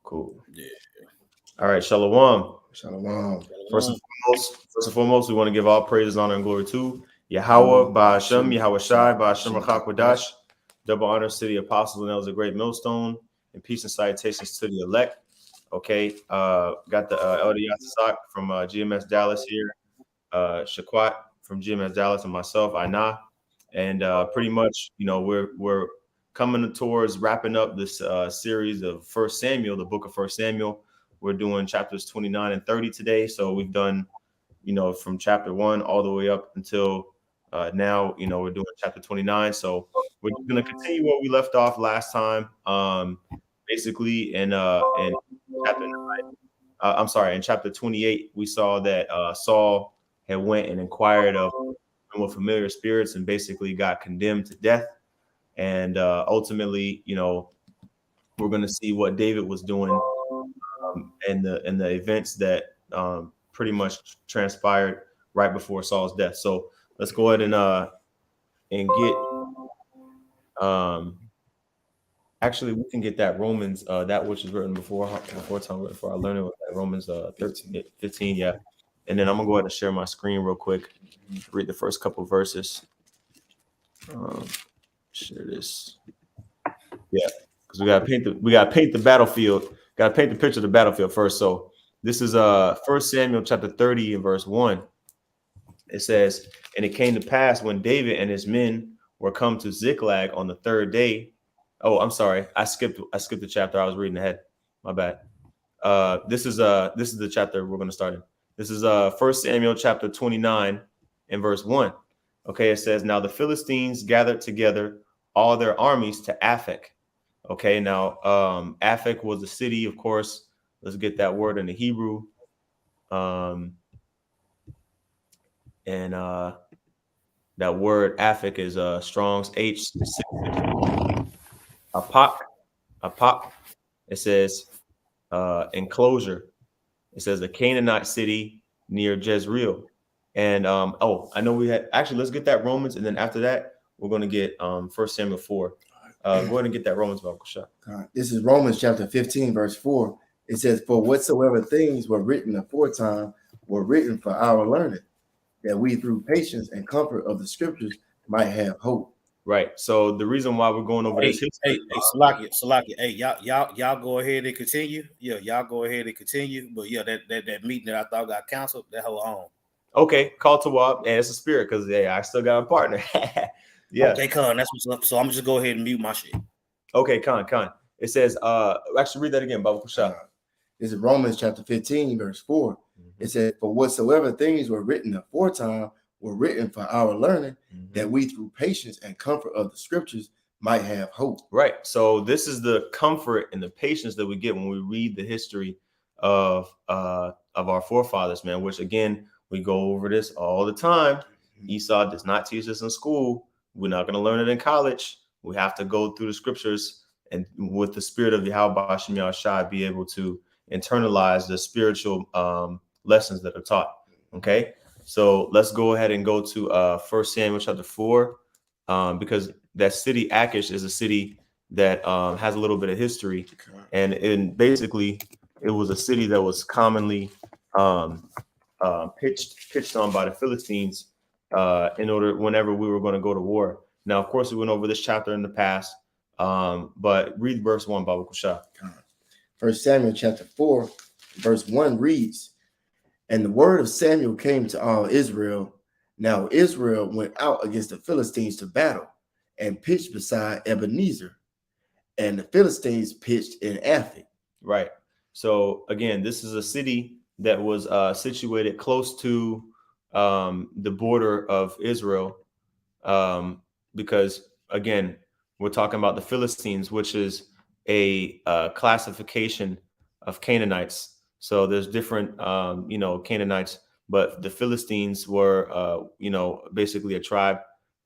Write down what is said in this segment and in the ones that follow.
Cool. Yeah. All right, Shalom. Shalom. First and foremost, we want to give all praises, honor, and glory to Yahweh, Ba'ashem, Yahweh Shai, Ba'ashem Rachakwadash. Double honors to the apostles and elders of Great Millstone, and peace and salutations to the elect. Okay, got the Elder Yasasak from GMS Dallas here, Shaquat from GMS Dallas, and myself, Aina. And pretty much, we're coming towards wrapping up this series of First Samuel, the book of First Samuel. We're doing chapters 29 and 30 today. So we've done, from chapter 1 all the way up until now, we're doing chapter 29. So we're going to continue what we left off last time. Basically, in chapter 9, in chapter 28, we saw that Saul had went and inquired of familiar spirits and basically got condemned to death. And ultimately, we're going to see what David was doing and the events that pretty much transpired right before Saul's death. So let's go ahead and get actually we can get that Romans that which is written before time before I learned it was that Romans 15, yeah. And then I'm gonna go ahead and share my screen real quick, read the first couple of verses. Share this, yeah, because we gotta paint the battlefield. Got to paint the picture of the battlefield first. So this is 1 Samuel chapter 30 and verse 1. It says, and it came to pass when David and his men were come to Ziklag on the third day. Oh, I'm sorry. I skipped the chapter. I was reading ahead. My bad. This is the chapter we're going to start in. This is 1 Samuel chapter 29 and verse 1. Okay, it says, now the Philistines gathered together all their armies to Aphek. Okay, now Aphek was a city, of course. Let's get that word in the Hebrew. And that word Aphek is Strong's H. Apak. It says enclosure. It says a Canaanite city near Jezreel. And I know we had actually. Let's get that Romans, and then after that, we're going to get 1 Samuel 4. Go ahead and get that Romans Bible shot. This is Romans chapter 15, verse 4. It says, for whatsoever things were written aforetime were written for our learning, that we through patience and comfort of the scriptures might have hope. Right. So the reason why we're going over this history. Hey, Salakia. Hey, y'all go ahead and continue. Yeah, y'all go ahead and continue. But yeah, that meeting that I thought got canceled, that whole on. Okay, call to Wab, and it's a spirit because I still got a partner. Yeah. Okay, Con, that's what's up. So I'm just go ahead and mute my shit. Okay, Con. It says, actually read that again, Baba Kusha. This is Romans chapter 15, verse 4. Mm-hmm. It says, for whatsoever things were written aforetime were written for our learning, that we through patience and comfort of the scriptures might have hope. Right. So this is the comfort and the patience that we get when we read the history of our forefathers, man, which again, we go over this all the time. Esau does not teach this in school. We're not going to learn it in college. We have to go through the scriptures and with the spirit of Yahweh Ba'ashem Yahushai be able to internalize the spiritual lessons that are taught. Okay, so let's go ahead and go to 1 Samuel chapter 4 because that city Achish is a city that has a little bit of history, and basically it was a city that was commonly pitched on by the Philistines in order whenever we were going to go to war. Now, of course, we went over this chapter in the past, but read verse 1, Baba Kusha. 1 Samuel chapter 4, verse 1 reads, and the word of Samuel came to all Israel. Now Israel went out against the Philistines to battle and pitched beside Ebenezer, and the Philistines pitched in Aphek. Right. So again, this is a city that was situated close to the border of Israel, because again, we're talking about the Philistines, which is a classification of Canaanites. So there's different, Canaanites, but the Philistines were, basically a tribe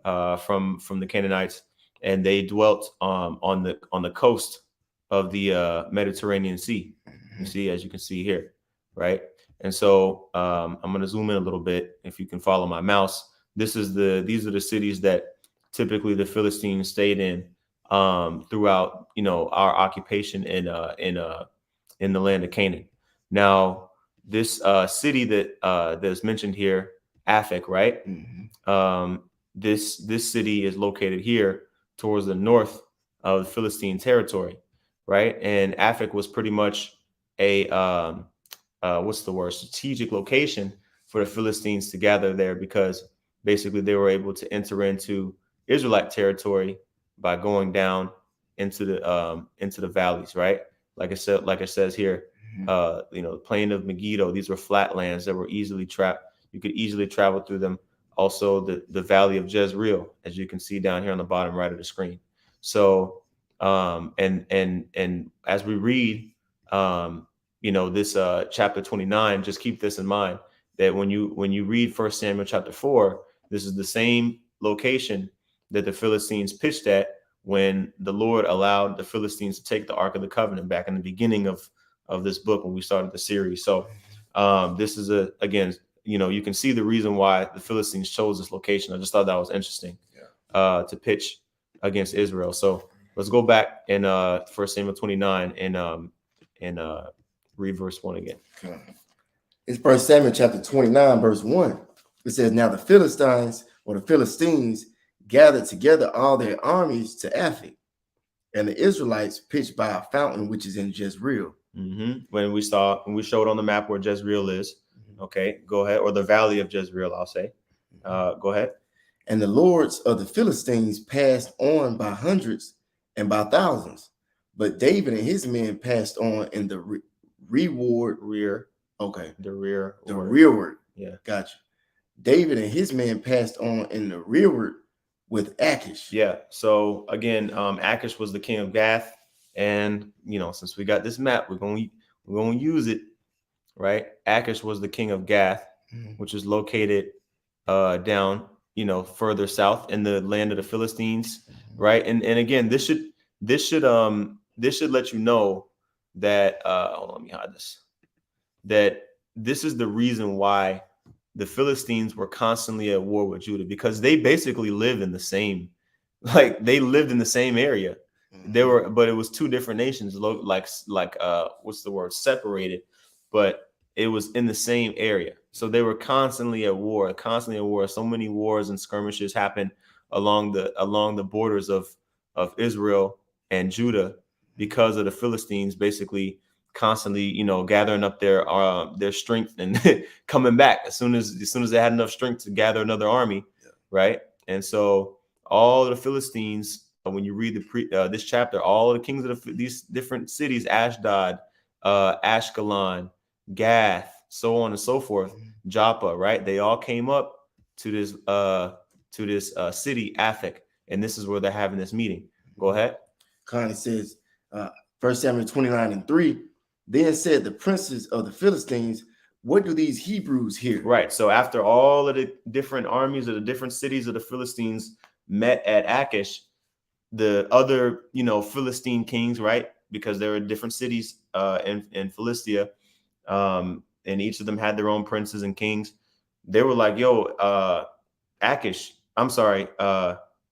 from the Canaanites, and they dwelt on the coast of the Mediterranean Sea. You see, as you can see here, right? And so I'm going to zoom in a little bit. If you can follow my mouse, these are the cities that typically the Philistines stayed in throughout, our occupation in in the land of Canaan. Now, this city that's mentioned here, Aphek, right? This city is located here towards the north of the Philistine territory, right? And Aphek was pretty much a strategic location for the Philistines to gather there, because basically they were able to enter into Israelite territory by going down into the valleys, right? Like it says here, the plain of Megiddo. These were flatlands that were easily trapped. You could easily travel through them. Also, the valley of Jezreel, as you can see down here on the bottom right of the screen. So, and as we read, this chapter 29, just keep this in mind, that when you read 1 Samuel chapter 4, this is the same location that the Philistines pitched at when the Lord allowed the Philistines to take the Ark of the Covenant back in the beginning of this book when we started the series. So this is again, you can see the reason why the Philistines chose this location. I just thought that was interesting to pitch against Israel. So let's go back in 1 Samuel 29 and read verse 1 again. Okay. It's 1 Samuel chapter 29, verse 1. It says, now the Philistines gathered together all their armies to Aphek, and the Israelites pitched by a fountain which is in Jezreel. When we showed on the map where Jezreel is. Okay, go ahead. Or the valley of Jezreel, I'll say. Go ahead. And the lords of the Philistines passed on by hundreds and by thousands, but David and his men passed on in the rearward. Okay, the rearward. Rearward. Yeah, gotcha. David and his men passed on in the rearward with Achish. Yeah. So again, Achish was the king of Gath, and since we got this map, we're going to use it, right? Achish was the king of Gath, which is located down, further south in the land of the Philistines, right? And again, this should let you know that hold on, let me hide this. That this is the reason why the Philistines were constantly at war with Judah, because they basically lived in the same, area. They were, but it was two different nations, separated, but it was in the same area. So they were constantly at war. So many wars and skirmishes happened along the borders of Israel and Judah, because of the Philistines basically constantly, gathering up their strength and coming back as soon as they had enough strength to gather another army, right? And so all the Philistines, when you read this chapter, all the kings of these different cities, Ashdod, Ashkelon, Gath, so on and so forth, Joppa, right? They all came up to this city, Aphek, and this is where they're having this meeting. Go ahead. Connie says, 1 Samuel 29:3. Then said the princes of the Philistines, what do these Hebrews here? Right. So after all of the different armies of the different cities of the Philistines met at Achish, the other, Philistine kings, right? Because there were different cities in Philistia, and each of them had their own princes and kings. They were like, yo, Achish, I'm sorry.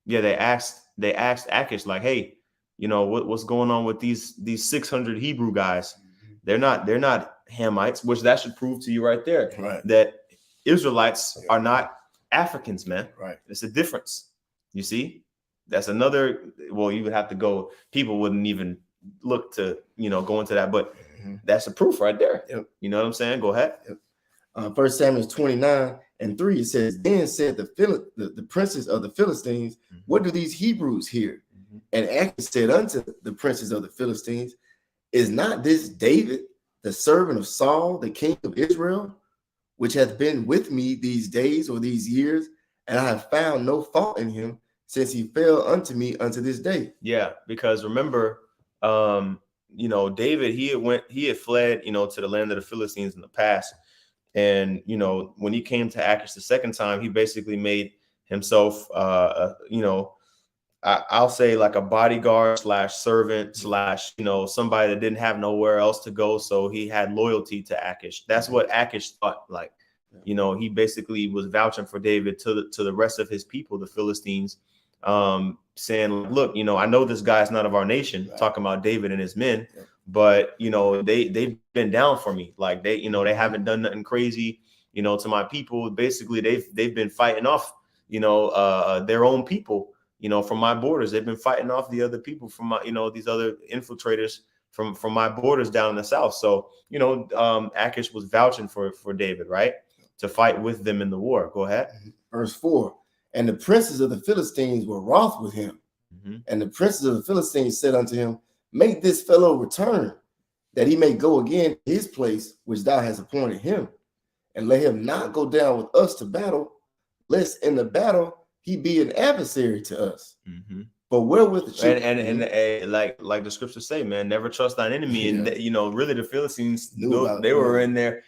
They asked Achish, like, hey, what's going on with these 600 Hebrew guys? They're not Hamites, which that should prove to you right there, right, that Israelites are not Africans, man. Right. It's a difference. You see, that's another. Well, you would have to go. People wouldn't even look to go into that, but that's a proof right there. Yep. You know what I'm saying? Go ahead. Yep. 1 Samuel 29:3, it says, then said the princes of the Philistines, what do these Hebrews here? And Achish said unto the princes of the Philistines, is not this David, the servant of Saul, the king of Israel, which hath been with me these days or these years, and I have found no fault in him since he fell unto me unto this day? Yeah, because remember, David, he had fled, to the land of the Philistines in the past. And, when he came to Achish the second time, he basically made himself, I'll say like a bodyguard / servant / somebody that didn't have nowhere else to go. So he had loyalty to Achish. That's what Achish thought. Like, he basically was vouching for David to the rest of his people, the Philistines, saying, look, I know this guy's not of our nation, talking about David and his men, but you know, they've been down for me. Like they, you know, they haven't done nothing crazy, you know, to my people. Basically, they've been fighting off, you know, their own people, you know, from my borders. They've been fighting off the other people from my, you know, these other infiltrators from my borders down in the south. So, you know, Achish was vouching for David, right, to fight with them in the war. Go ahead. Verse 4. And the princes of the Philistines were wroth with him. And the princes of the Philistines said unto him, make this fellow return, that he may go again to his place which thou hast appointed him, and let him not go down with us to battle, lest in the battle he be an adversary to us. But wherewith and like the scriptures say, man, never trust thine enemy. And you know, really, the Philistines they were in their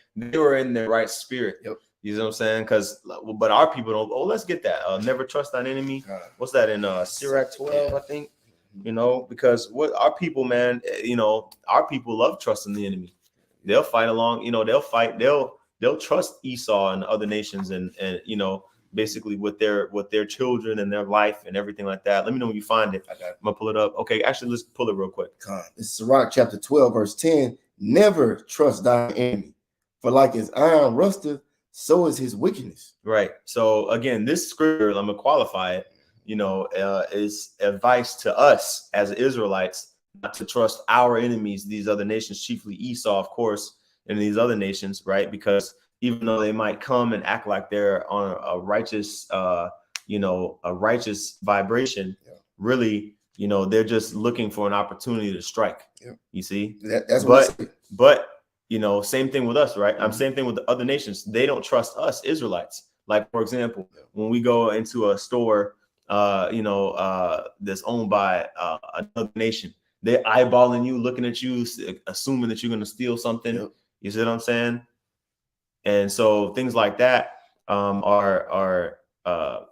right spirit. You know what I'm saying? Because but our people don't. Oh, let's get that. Never trust thine enemy. What's that in Sirach 12? I think. You know, because what our people, man, you know, our people love trusting the enemy. They'll fight along. You know, they'll fight. They'll trust Esau and other nations, and you know, basically with their children and their life and everything like that. Let me know when you find it. I'm gonna pull it up. Okay, actually, let's pull it real quick. This is Sirach chapter 12, verse 10. Never trust thy enemy, for like as iron rusteth, so is his wickedness. Right. So again, this scripture, I'm gonna qualify it, you know, is advice to us as Israelites not to trust our enemies, these other nations, chiefly Esau, of course, and these other nations, right? Because even though they might come and act like they're on a righteous, you know, a righteous vibration, really, you know, they're just looking for an opportunity to strike. You see, that's but you know, same thing with us, right? Same thing with the other nations. They don't trust us, Israelites. Like, for example, when we go into a store, you know, that's owned by another nation, they're eyeballing you, looking at you, assuming that you're going to steal something. You see what I'm saying? And so things like that are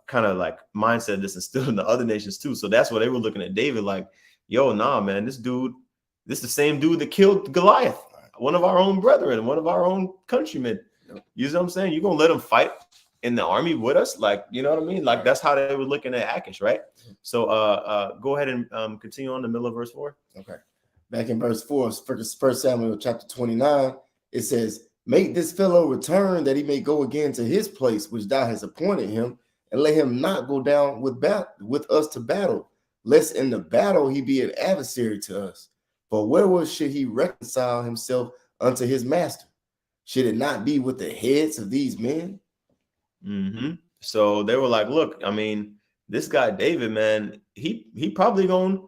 kind of like mindset that's instilled in the other nations too. So that's what they were looking at David like, yo, nah, man, this is the same dude that killed Goliath, one of our own brethren, one of our own countrymen. You know what I'm saying? You're going to let him fight in the army with us? Like, you know what I mean? Like, that's how they were looking at Achish, right? So go ahead and continue on the middle of verse 4. Okay. Back in verse 4, 1 Samuel chapter 29, it says, make this fellow return that he may go again to his place which thou hast appointed him, and let him not go down with us to battle, lest in the battle he be an adversary to us. For wherewith should he reconcile himself unto his master? Should it not be with the heads of these men? So they were like, look, I mean, this guy David, man, he probably gonna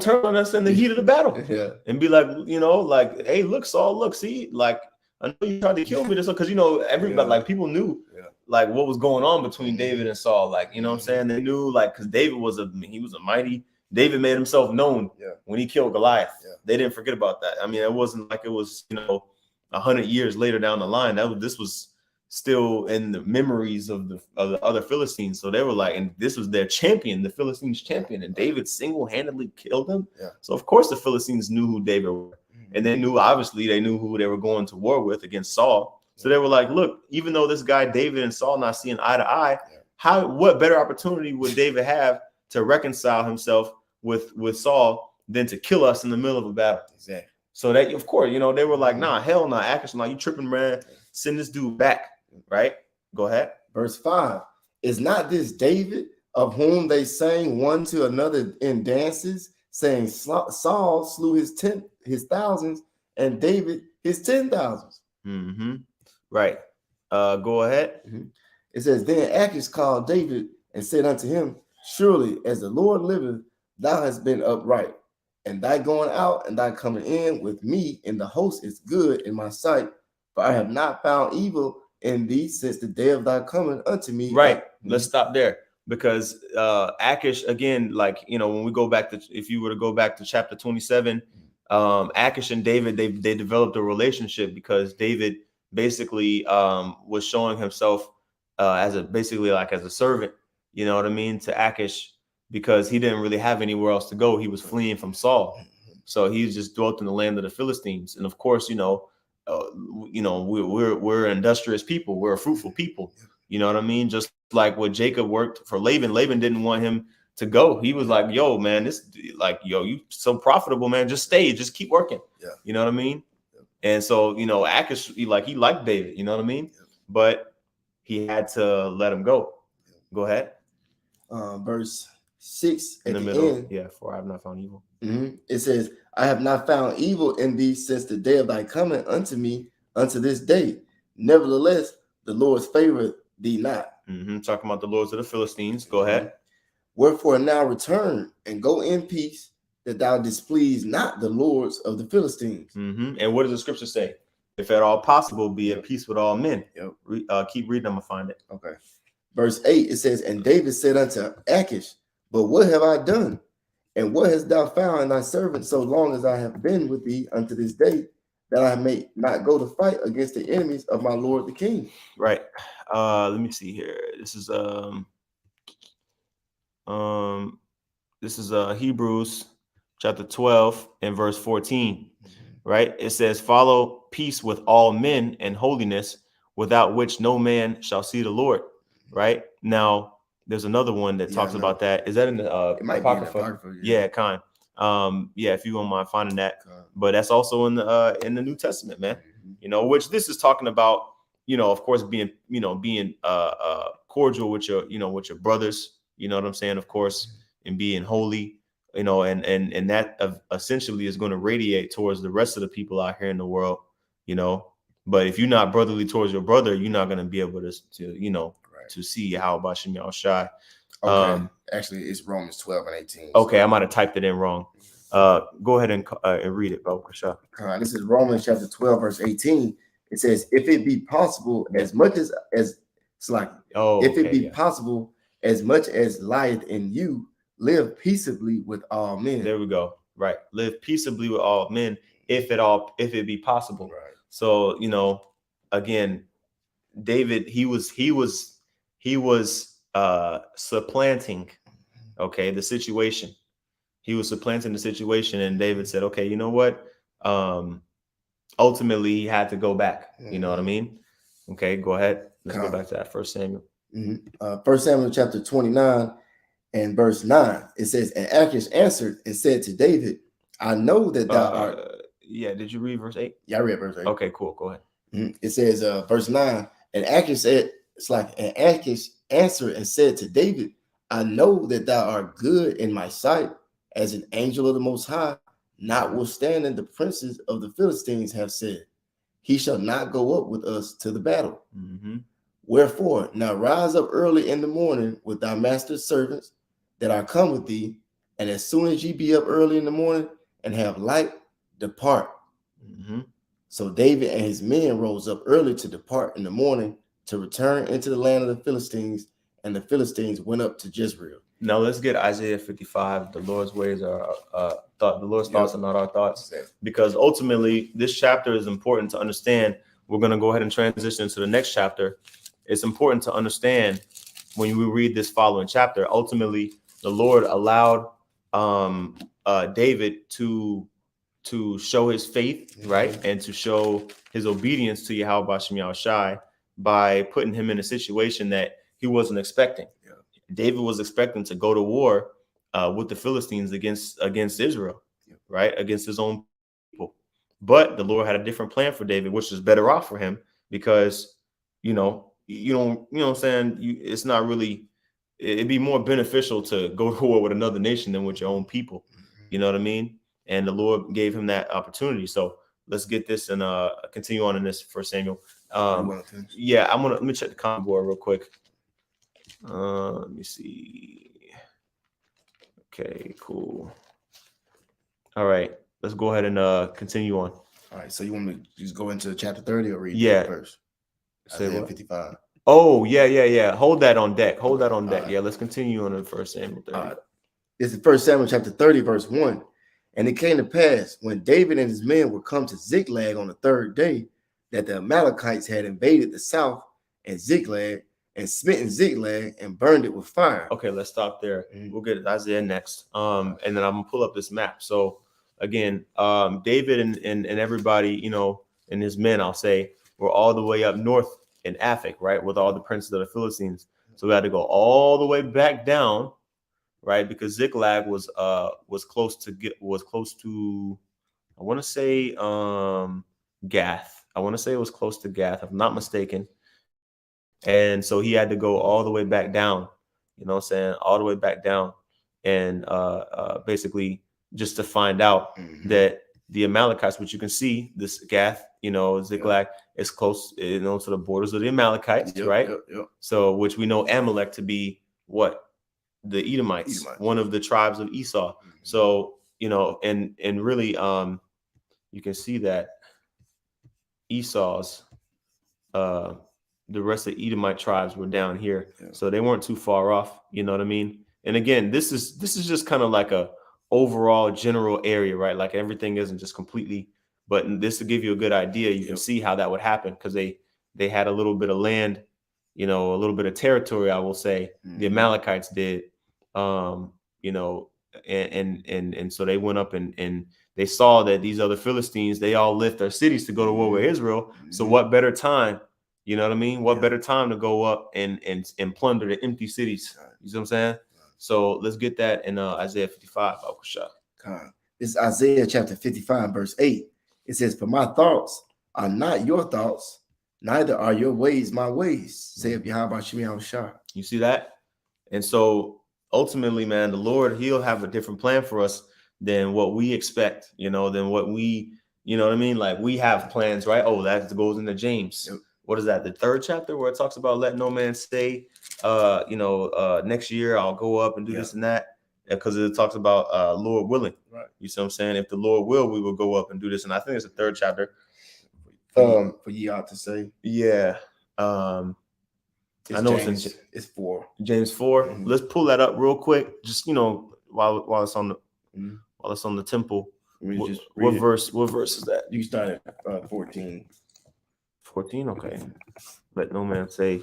turn on us in the heat of the battle and be like, you know, like, hey, look, Saul, look, see, like, I know you tried to kill me, this because you know everybody, like, people knew like what was going on between David and Saul, like, you know what I'm saying? They knew, like, because David was a mighty. David made himself known when he killed Goliath. They didn't forget about that. I mean, it wasn't like it was, you know, 100 years later down the line. This was still in the memories of the other Philistines. So they were like, and this was their champion, the Philistines champion, and David single-handedly killed him. So of course the Philistines knew who David were, and they knew who they were going to war with against Saul. So they were like, look, even though this guy David and Saul not seeing eye to eye, what better opportunity would David have to reconcile himself with Saul than to kill us in the middle of a battle? Exactly. So that, of course, you know, they were like, nah, hell nah, Achish, nah, you tripping, man. Send this dude back, right? Go ahead. Verse 5, is not this David, of whom they sang one to another in dances, saying Saul slew his thousands and David his 10,000s? Right. Go ahead. It says, then Achish called David and said unto him, surely as the Lord liveth, thou hast been upright, and thy going out and thy coming in with me in the host is good in my sight, for I have not found evil in thee since the day of thy coming unto me. Right. Let's stop there, because Achish, again, like, you know, when we go back to, if you were to go back to chapter 27, Achish and David, they developed a relationship because David basically was showing himself as a servant, you know what I mean, to Achish, because he didn't really have anywhere else to go. He was fleeing from Saul. So he just dwelt in the land of the Philistines. And of course, we're industrious people. We're a fruitful people. You know what I mean? Just like what Jacob worked for Laban. Laban didn't want him to go. He was like, yo, man, this like, yo, you so profitable, man. Just stay, just keep working. Yeah. You know what I mean? And so, Akish, he liked David, you know what I mean? But he had to let him go. Go ahead. Verse 6 In at the the middle. end. Yeah, for I have not found evil. It says, I have not found evil in thee since the day of thy coming unto me unto this day. Nevertheless, the Lord's favor thee not. Talking about the lords of the Philistines. Go ahead. Wherefore now return and go in peace, that thou displease not the lords of the Philistines. And what does the scripture say? If at all possible, be at peace with all men. Keep reading, I'm gonna find it. Okay. Verse 8, it says, and David said unto Achish, but what have I done? And what hast thou found in thy servant so long as I have been with thee unto this day, that I may not go to fight against the enemies of my lord the king? Right. Let me see here. This is Hebrews chapter 12 and verse 14. Right. It says, follow peace with all men and holiness, without which no man shall see the Lord. Right. Now, there's another one that talks about that. Is that in the it might Apocrypha? Be in the Apocrypha, yeah, kind. If you don't mind finding that. But that's also in the New Testament, man. Which this is talking about, of course, being cordial with your brothers, you know what I'm saying, of course, and being holy, and that essentially is going to radiate towards the rest of the people out here in the world, But if you're not brotherly towards your brother, you're not going to be able to see how about Shem Shai. Okay. Actually, it's Romans 12 and 18. Okay, I might have typed it in wrong. Go ahead and read it, bro. This is Romans chapter 12, verse 18. It says, if it be possible, as much as it's like, if it be possible, as much as lieth in you, live peaceably with all men. There we go. Right. Live peaceably with all men, if it be possible. Right. So, again, David, he was supplanting, the situation. He was supplanting the situation, and David said, okay, you know what? Ultimately, he had to go back. You know what I mean? Okay, go ahead. Let's go back to that 1 Samuel. 1 Samuel chapter 29 and verse 9. It says, and Achish answered and said to David, I know that thou art. Yeah, did you read verse 8? Yeah, I read verse 8. Okay, cool. Go ahead. It says, verse 9, and Achish said, and Achish answered and said to David, I know that thou art good in my sight, as an angel of the Most High, notwithstanding the princes of the Philistines have said, he shall not go up with us to the battle. Wherefore, now rise up early in the morning with thy master's servants that are come with thee, and as soon as ye be up early in the morning and have light, depart. So David and his men rose up early to depart in the morning to return into the land of the Philistines, and the Philistines went up to Jezreel. Now let's get Isaiah 55. The Lord's ways are the Lord's thoughts are not our thoughts, because ultimately this chapter is important to understand. We're going to go ahead and transition into the next chapter. It's important to understand when we read this following chapter. Ultimately, the Lord allowed David to show his faith, right, and to show his obedience to Yahweh Shem Shai by putting him in a situation that he wasn't expecting. David was expecting to go to war with the Philistines against Israel, right, against his own people. But the Lord had a different plan for David, which is better off for him, because you know what I'm saying, it's not really, it'd be more beneficial to go to war with another nation than with your own people. You know what I mean? And the Lord gave him that opportunity. So let's get this and continue on in this 1 Samuel. Yeah, let me check the comment board real quick. Let me see. Okay, cool. All right, let's go ahead and continue on. All right, so you want me to just go into chapter 30 or read first? Say what? 55. Oh, yeah. Hold that on deck. Right. Yeah, let's continue on in 1 Samuel 30. This is 1 Samuel chapter 30, verse 1. And it came to pass, when David and his men were come to Ziklag on the third day, that the Amalekites had invaded the south and Ziklag, and smitten Ziklag and burned it with fire. Okay, let's stop there. We'll get Isaiah next. And then I'm gonna pull up this map. So again, David and everybody, and his men, I'll say, were all the way up north in Aphek, right, with all the princes of the Philistines. So we had to go all the way back down right? Because Ziklag was close to I want to say Gath. I want to say it was close to Gath, if I'm not mistaken. And so he had to go all the way back down, you know what I'm saying? All the way back down. And basically just to find out that the Amalekites, which you can see, this Gath, you know, Ziklag is close, you know, to the borders of the Amalekites, right? So, which we know Amalek to be what? The Edomites, one of the tribes of Esau. So, you know, and really, you can see that Esau's, the rest of the Edomite tribes were down here, so they weren't too far off. You know what I mean? And again, this is just kind of like a overall general area, right? Like everything isn't just completely, but this to give you a good idea. You can see how that would happen because they had a little bit of land, you know, a little bit of territory. I will say the Amalekites did, you know, and so they went up and they saw that these other Philistines, they all left their cities to go to war with Israel. So what better time? You know what I mean? What better time to go up and plunder the empty cities? You see what I'm saying? So let's get that in Isaiah 55. This is Isaiah chapter 55, verse 8. It says, "For my thoughts are not your thoughts, neither are your ways my ways, saith Yahweh Shem Shah." You see that? And so ultimately, man, the Lord, he'll have a different plan for us than what we expect, you know, than what we, you know what I mean? Like we have plans, right? Oh, that goes into James. What is that? The 3rd chapter where it talks about let no man say, you know, next year I'll go up and do this and that, because it talks about Lord willing. Right. You see what I'm saying? If the Lord will, we will go up and do this. And I think it's the 3rd chapter. For ye ought to say. Yeah. I know James, it's 4. James 4. Let's pull that up real quick. Just, you know, while it's on the while it's on the temple. What verse is that? You start at 14. 14, okay. Let no man say.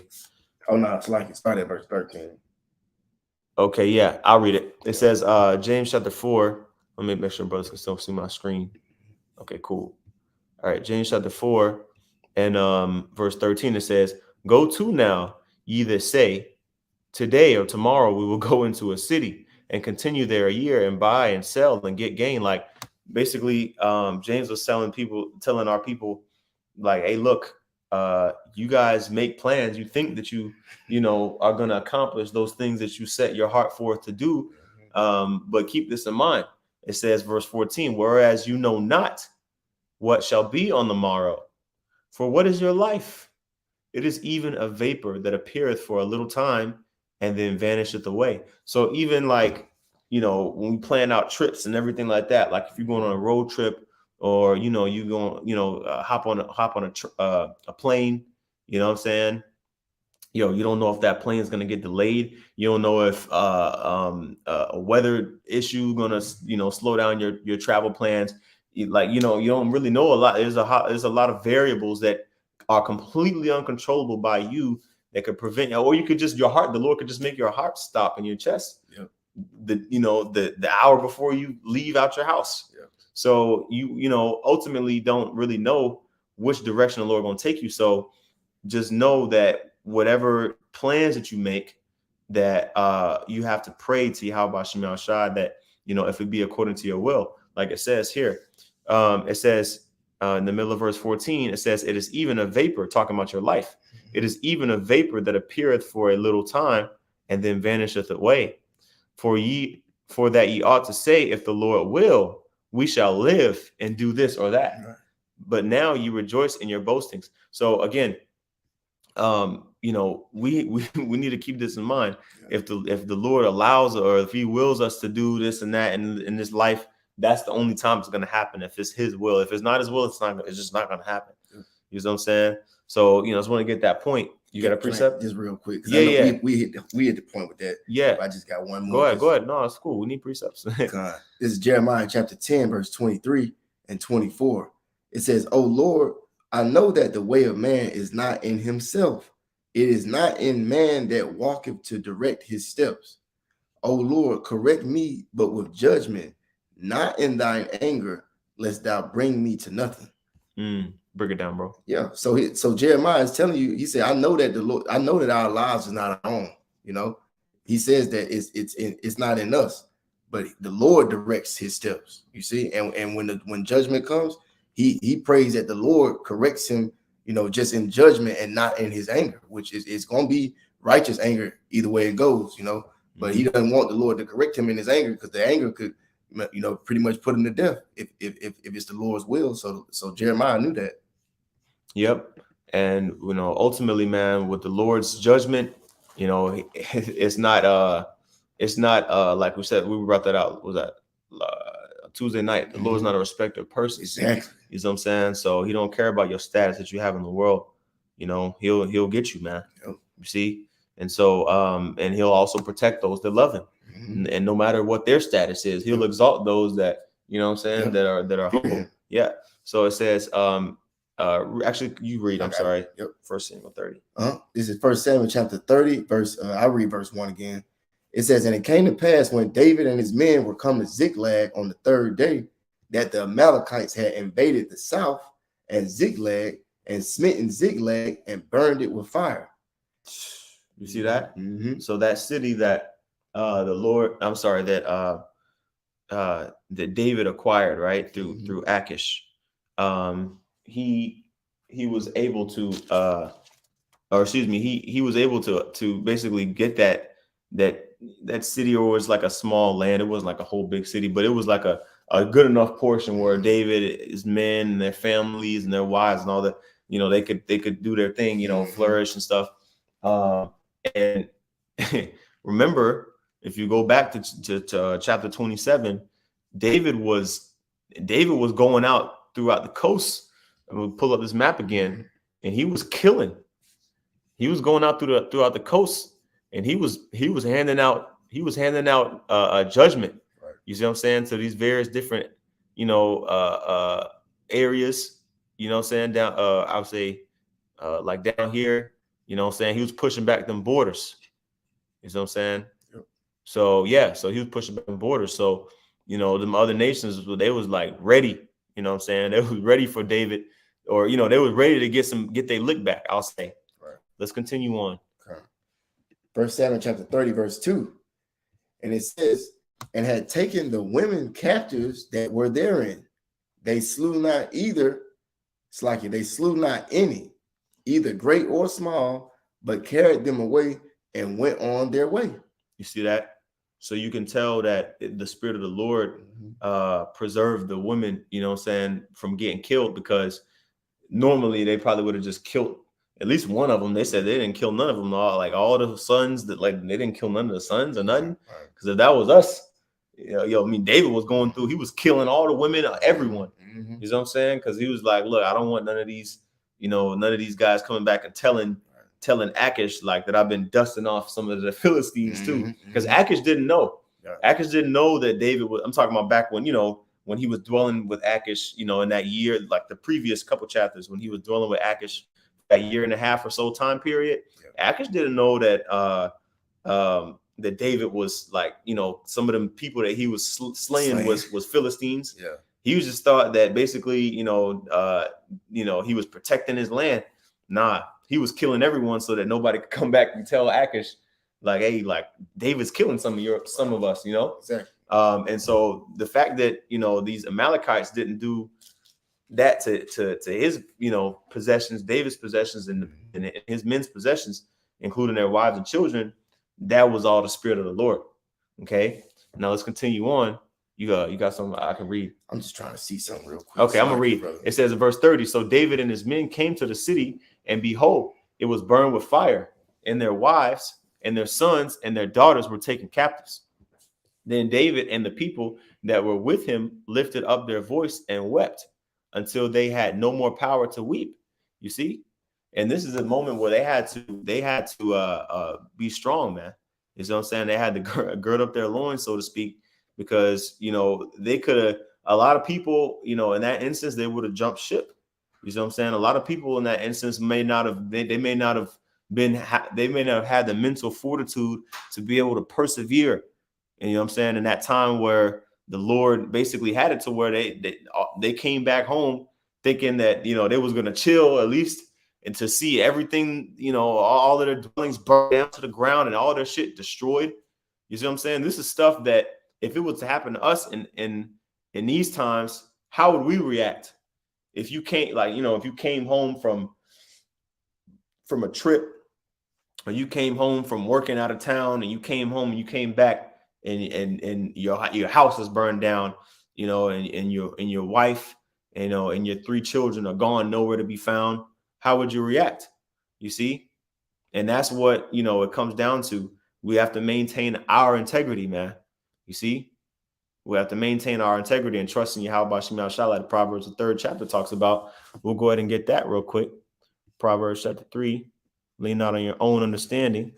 Oh no, it's like it started at verse 13. Okay, yeah, I'll read it. It says, James chapter 4. Let me make sure brothers can still see my screen. Okay, cool. All right, James chapter 4 and verse 13. It says, "Go to now, ye that say, today or tomorrow we will go into a city and continue there a year and buy and sell and get gain." Like basically, James was telling our people, like, hey, look, you guys make plans. You think that you know, are going to accomplish those things that you set your heart forth to do. But keep this in mind. It says, verse 14, "Whereas you know not what shall be on the morrow. For what is your life? It is even a vapor that appeareth for a little time and then vanisheth away." So even like, you know, when we plan out trips and everything like that, like if you're going on a road trip, or, you know, you going, you know, hop on a plane, you know what I'm saying? You don't know if that plane is going to get delayed. You don't know if a weather issue going to, you know, slow down your travel plans. You don't really know a lot. There's a lot of variables that are completely uncontrollable by you that could prevent you, or you could just, the Lord could just make your heart stop in your chest. The hour before you leave out your house. So you ultimately don't really know which direction the Lord going to take you. So just know that whatever plans that you make, that you have to pray to Yahweh Shem Shai that, you know, if it be according to your will, like it says here. It says in the middle of verse 14, it says, "It is even a vapor," talking about your life. "It is even a vapor that appeareth for a little time and then vanisheth away. For that ye ought to say, if the Lord will, we shall live and do this or that. Right. But now you rejoice in your boastings." So again, you know, we need to keep this in mind. If the Lord allows, or if he wills us to do this and that in this life, that's the only time it's going to happen. If it's his will. If it's not his will, it's just not going to happen. You know what I'm saying? So, you know, I just want to get that point. You got a precept? Just real quick. Yeah. We hit the point with that. Yeah. I just got one more. Go ahead. No, it's cool. We need precepts. This is Jeremiah chapter 10, verse 23 and 24. It says, "O Lord, I know that the way of man is not in himself. It is not in man that walketh to direct his steps. O Lord, correct me, but with judgment, not in thine anger, lest thou bring me to nothing." Break it down, bro. Yeah. So Jeremiah is telling you, he said, I know that our lives is not our own. You know, he says that it's not in us, but the Lord directs his steps. You see, and when judgment comes, he prays that the Lord corrects him, just in judgment and not in his anger, which is going to be righteous anger either way it goes, But he doesn't want the Lord to correct him in his anger, because the anger could, pretty much put him to death if it's the Lord's will. So Jeremiah knew that. Yep. And ultimately, man, with the Lord's judgment, it's not like we said, we brought that out. Was that Tuesday night? The Lord's not a respecter of persons. Exactly. You know what I'm saying? So he don't care about your status that you have in the world. He'll get you, man. Yep. You see? And so and he'll also protect those that love him. And no matter what their status is, he'll exalt those that, that are humble. Yeah. So it says, actually, you read. I'm sorry. Yep. 1 Samuel 30. This is 1 Samuel chapter 30, verse. I read verse 1 again. It says, and it came to pass when David and his men were come to Ziklag on the third day, that the Amalekites had invaded the south and Ziklag, and smitten Ziklag and burned it with fire. You see that? Mm-hmm. So that city that that David acquired, right, through Achish, he was able to he was able to basically get that city, or was like a small land. It wasn't like a whole big city, but it was like a good enough portion where David, his men and their families and their wives and all that, they could do their thing, flourish and stuff. And remember, if you go back to chapter 27, David was going out throughout the coast. And we'll pull up this map again, and he was killing. He was going out throughout the coast, and he was handing out judgment. Right. You see what I'm saying? So these various different areas. You know what I'm saying? Down I would say like down here. You know what I'm saying? He was pushing back them borders. You know what I'm saying? Yep. So he was pushing back them borders. So them other nations, they was like ready. You know what I'm saying? They was ready for David, or they was ready to get their lick back, I'll say. Right. Let's continue on. Okay. 1 Samuel chapter 30, verse 2. And it says, and had taken the women captives that were therein. They slew not any, either great or small, but carried them away and went on their way. You see that? So you can tell that the Spirit of the Lord preserved the women, from getting killed, because normally they probably would have just killed at least one of them. They said they didn't kill none of them. All the sons, that they didn't kill none of the sons or nothing. Because if that was us, David was going through, he was killing all the women, everyone. Mm-hmm. You know what I'm saying? Because he was like, look, I don't want none of these guys coming back and telling Achish like that I've been dusting off some of the Philistines too, because Achish didn't know. Yeah. Achish didn't know that David was. I'm talking about back when when he was dwelling with Achish, in that year, like the previous couple chapters, when he was dwelling with Achish, that year and a half or so time period. Yeah. Achish didn't know that that David was like, some of them people that he was slaying was Philistines. Yeah. He just thought that basically, he was protecting his land. Nah, he was killing everyone so that nobody could come back and tell Achish, like, hey, like David's killing some of us, Exactly. And so the fact that these Amalekites didn't do that to his possessions, David's possessions, and his men's possessions, including their wives and children, that was all the Spirit of the Lord. Okay, now let's continue on. You got something I can read? I'm just trying to see something real quick. Okay, I'm gonna read. Brother. It says in verse 30, so David and his men came to the city, and behold, it was burned with fire, and their wives and their sons and their daughters were taken captives. Then David and the people that were with him lifted up their voice and wept until they had no more power to weep. You see? And this is a moment where they had to be strong, man. You know what I'm saying? They had to gird up their loins, so to speak, because they could have, a lot of people, in that instance, they would have jumped ship. You know what I'm saying? A lot of people in that instance may not have had the mental fortitude to be able to persevere. And you know what I'm saying? In that time where the Lord basically had it to where they came back home thinking that they was going to chill at least and to see everything, all of their dwellings burned down to the ground and all their shit destroyed. You see what I'm saying? This is stuff that if it was to happen to us in these times, how would we react? If you can't, if you came home from a trip, or you came home from working out of town, and you came home and you came back and your house is burned down, and your wife, and your 3 children are gone, nowhere to be found, how would you react? You see? And that's what, it comes down to. We have to maintain our integrity, man. You see? We have to maintain our integrity and trust in Yahweh Shem Yahshua, like Proverbs, the 3rd chapter talks about. We'll go ahead and get that real quick. Proverbs chapter 3, lean not on your own understanding.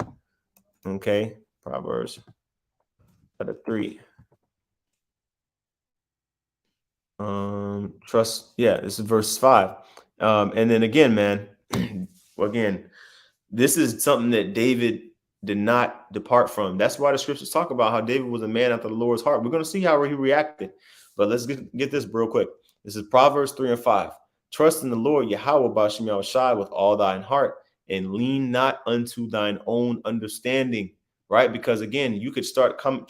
Okay, Proverbs chapter 3. Trust, this is verse 5. And then again, man, this is something that David did not depart from. That's why the scriptures talk about how David was a man after the Lord's heart. We're going to see how he reacted, but let's get this real quick. This is Proverbs 3 and 5. Trust in the Lord Yahweh B'Shem Yahushai with all thine heart, and lean not unto thine own understanding. Right? Because again, you could start talking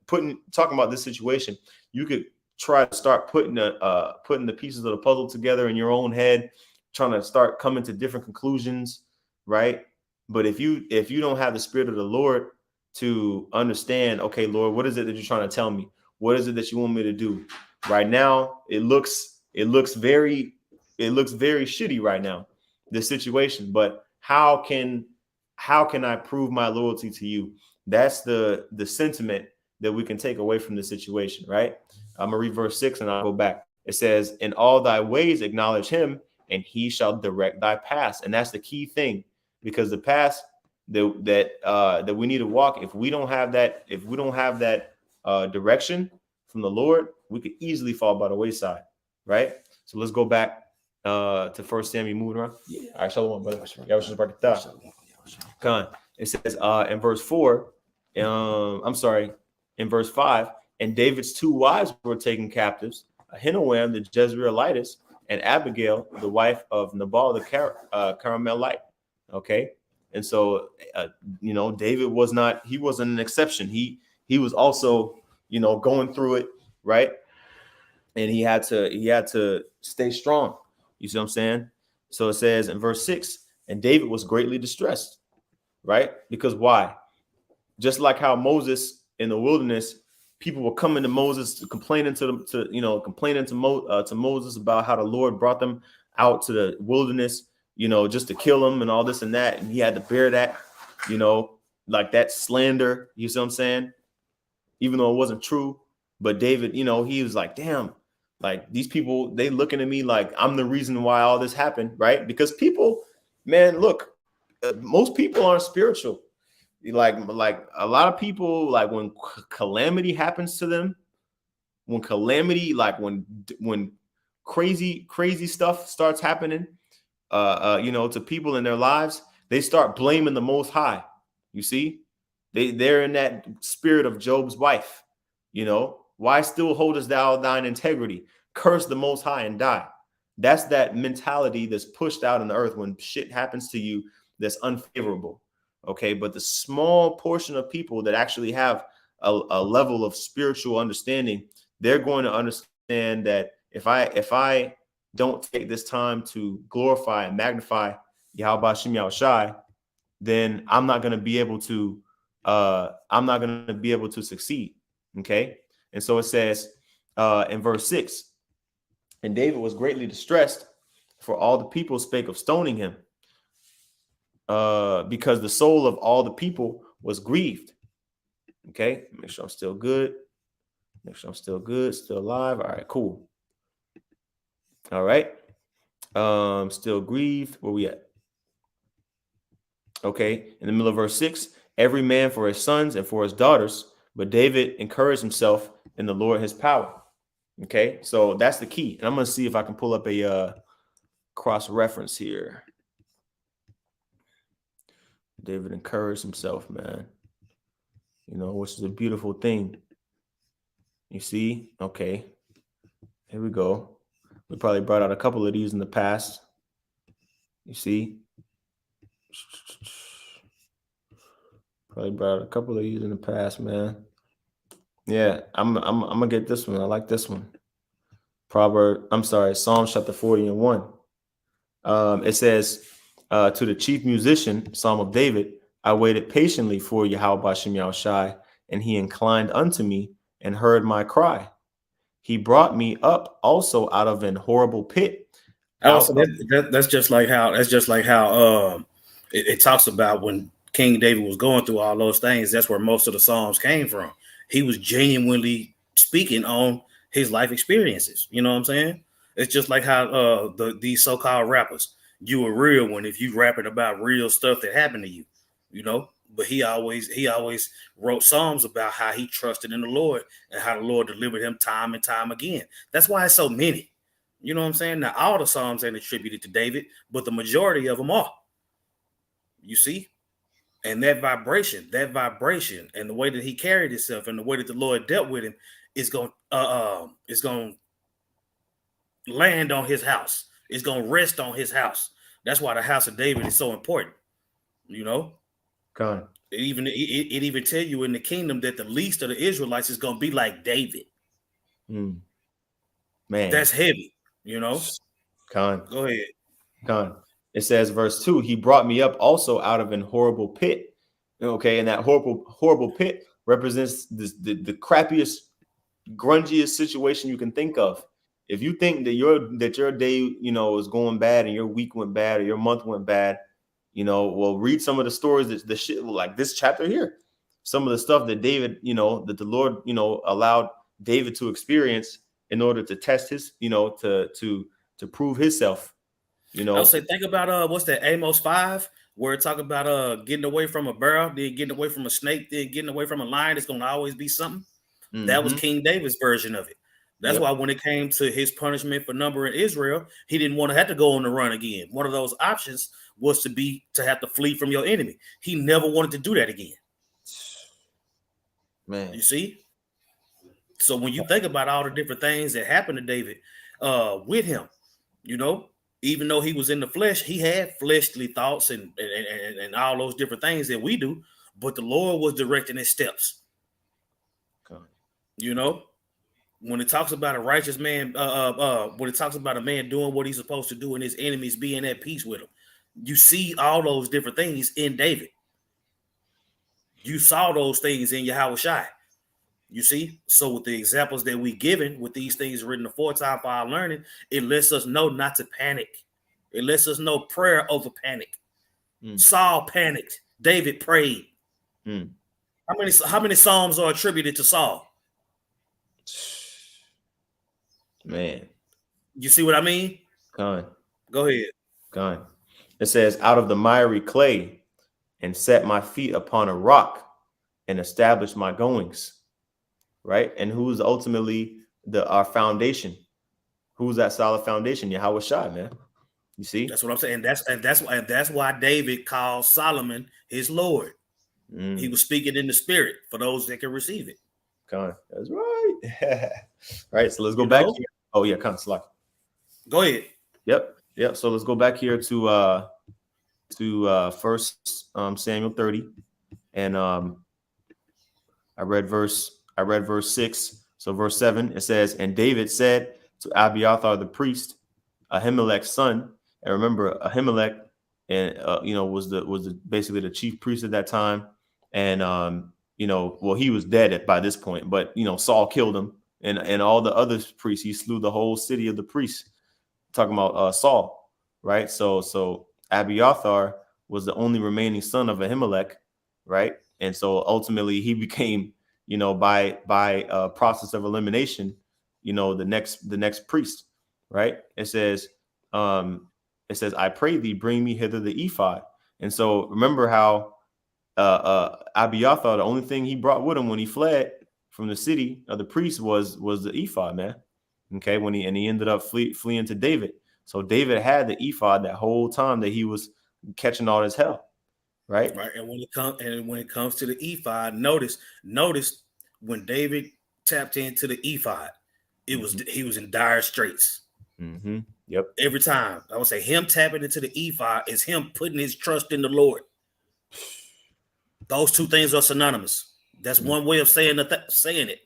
about this situation. You could try to start putting the pieces of the puzzle together in your own head, trying to start coming to different conclusions. Right? But if you don't have the Spirit of the Lord to understand, okay, Lord, what is it that you're trying to tell me? What is it that you want me to do? Right now, it looks very shitty right now, this situation. But how can I prove my loyalty to you? That's the sentiment that we can take away from the situation, right? I'm gonna read verse 6 and I'll go back. It says, "In all thy ways acknowledge him, and he shall direct thy paths." And that's the key thing. Because the path that we need to walk, if we don't have that direction from the Lord, we could easily fall by the wayside, right? So let's go back to 1 Samuel. Moving around. Yeah. All right, shalom, brother. Come on. It says in verse 4, in verse 5, and David's 2 wives were taken captives, Ahinoam the Jezreelitess, and Abigail, the wife of Nabal the Carmelite. Okay. And so, David wasn't an exception. He was also, going through it. Right. And he had to stay strong. You see what I'm saying? So it says in verse 6, and David was greatly distressed. Right. Because why? Just like how Moses in the wilderness, people were coming to Moses, complaining to Moses about how the Lord brought them out to the wilderness, just to kill him and all this and that. And he had to bear that, like that slander. You see what I'm saying? Even though it wasn't true. But David, he was like, damn, like these people, they looking at me like I'm the reason why all this happened. Right? Because people, man, look, most people aren't spiritual. Like a lot of people, like when calamity happens to them, when crazy stuff starts happening, to people in their lives, they start blaming the Most High. You see, they're in that spirit of Job's wife. Why still holdest thou thine integrity? Curse the Most High and die. That's that mentality that's pushed out in the earth when shit happens to you that's unfavorable. Okay, but the small portion of people that actually have a level of spiritual understanding, they're going to understand that if I don't take this time to glorify and magnify Yahweh Shem Yahushai, then I'm not going to be able to succeed. Okay, and so it says in verse 6, and David was greatly distressed, for all the people spake of stoning him. Because the soul of all the people was grieved. Okay, make sure I'm still good. Still alive. All right, cool. All right. Still grieved. Where we at? Okay, in the middle of verse 6, every man for his sons and for his daughters, but David encouraged himself in the Lord his power. Okay, so that's the key. And I'm going to see if I can pull up a cross reference here. David encouraged himself, man, which is a beautiful thing. You see? Okay. Here we go. We probably brought out a couple of these in the past. You see, probably brought a couple of these in the past, man. Yeah, I'm gonna get this one. I like this one. Psalms chapter 40:1. It says, to the chief musician, Psalm of David, I waited patiently for Yahweh Bashem Yahushai, and he inclined unto me and heard my cry. He brought me up also out of an horrible pit. Also, that's just like how it talks about when King David was going through all those things. That's where most of the Psalms came from. He was genuinely speaking on his life experiences. You know what I'm saying? It's just like how these so-called rappers, you a real one if you rapping about real stuff that happened to you, you know. But he always wrote Psalms about how he trusted in the Lord and how the Lord delivered him time and time again. That's why it's so many. You know what I'm saying? Now, all the Psalms ain't attributed to David, but the majority of them are. You see? And that vibration, and the way that he carried himself and the way that the Lord dealt with him is going to land on his house. It's going to rest on his house. That's why the house of David is so important. You know? God. It even tell you in the kingdom that the least of the Israelites is going to be like David. Man. That's heavy. You know, Con. Go ahead. Con. It says, verse 2, he brought me up also out of an horrible pit. Okay, and that horrible pit represents the crappiest, grungiest situation you can think of. If you think that your day, is going bad and your week went bad or your month went bad, well, read some of the stories that the shit like this chapter here. Some of the stuff that David, that the Lord, allowed David to experience in order to test his, to prove himself. I'll say, think about what's that, Amos 5, where it talk about getting away from a barrel, then getting away from a snake, then getting away from a lion. It's gonna always be something. Mm-hmm. That was King David's version of it. That's why when it came to his punishment for numbering Israel, he didn't want to have to go on the run again. One of those options was to have to flee from your enemy. He never wanted to do that again. Man, you see? So when you think about all the different things that happened to David with him, even though he was in the flesh, he had fleshly thoughts and all those different things that we do, but the Lord was directing his steps. When it talks about a righteous man, when it talks about a man doing what he's supposed to do and his enemies being at peace with him, you see all those different things in David. You saw those things in Yahushua. You see? So with the examples that we given, with these things written aforetime for our learning, it lets us know not to panic. It lets us know prayer over panic. Saul panicked. David prayed. How many Psalms are attributed to Saul? Man. You see what I mean? Go ahead. It says, out of the miry clay and set my feet upon a rock and establish my goings. Right? And who's ultimately our foundation? Who's that solid foundation? Yahushua, man. You see? That's what I'm saying. That's why David called Solomon his Lord. He was speaking in the spirit for those that can receive it. That's right. Right. So let's go back here. Oh yeah, Go ahead. Yep. So let's go back here to First Samuel 30, and I read verse 6. So verse 7, it says, and David said to Abiathar the priest, Ahimelech's son, and remember Ahimelech, and was basically the chief priest at that time, and well, he was dead by this point, but Saul killed him, and all the other priests, he slew the whole city of the priests. Talking about Saul, right? So Abiathar was the only remaining son of Ahimelech, right? And so ultimately he became, by process of elimination, the next priest, right? It says, I pray thee, bring me hither the ephod. And so remember how Abiathar, the only thing he brought with him when he fled from the city of the priest was the ephod, man. Okay, he ended up fleeing to David. So David had the ephod that whole time that he was catching all his hell, right? Right. And when it comes to the ephod, notice when David tapped into the ephod, he was in dire straits. Mm-hmm. Yep. Every time. I would say him tapping into the ephod is him putting his trust in the Lord. Those two things are synonymous. That's one way of saying saying it.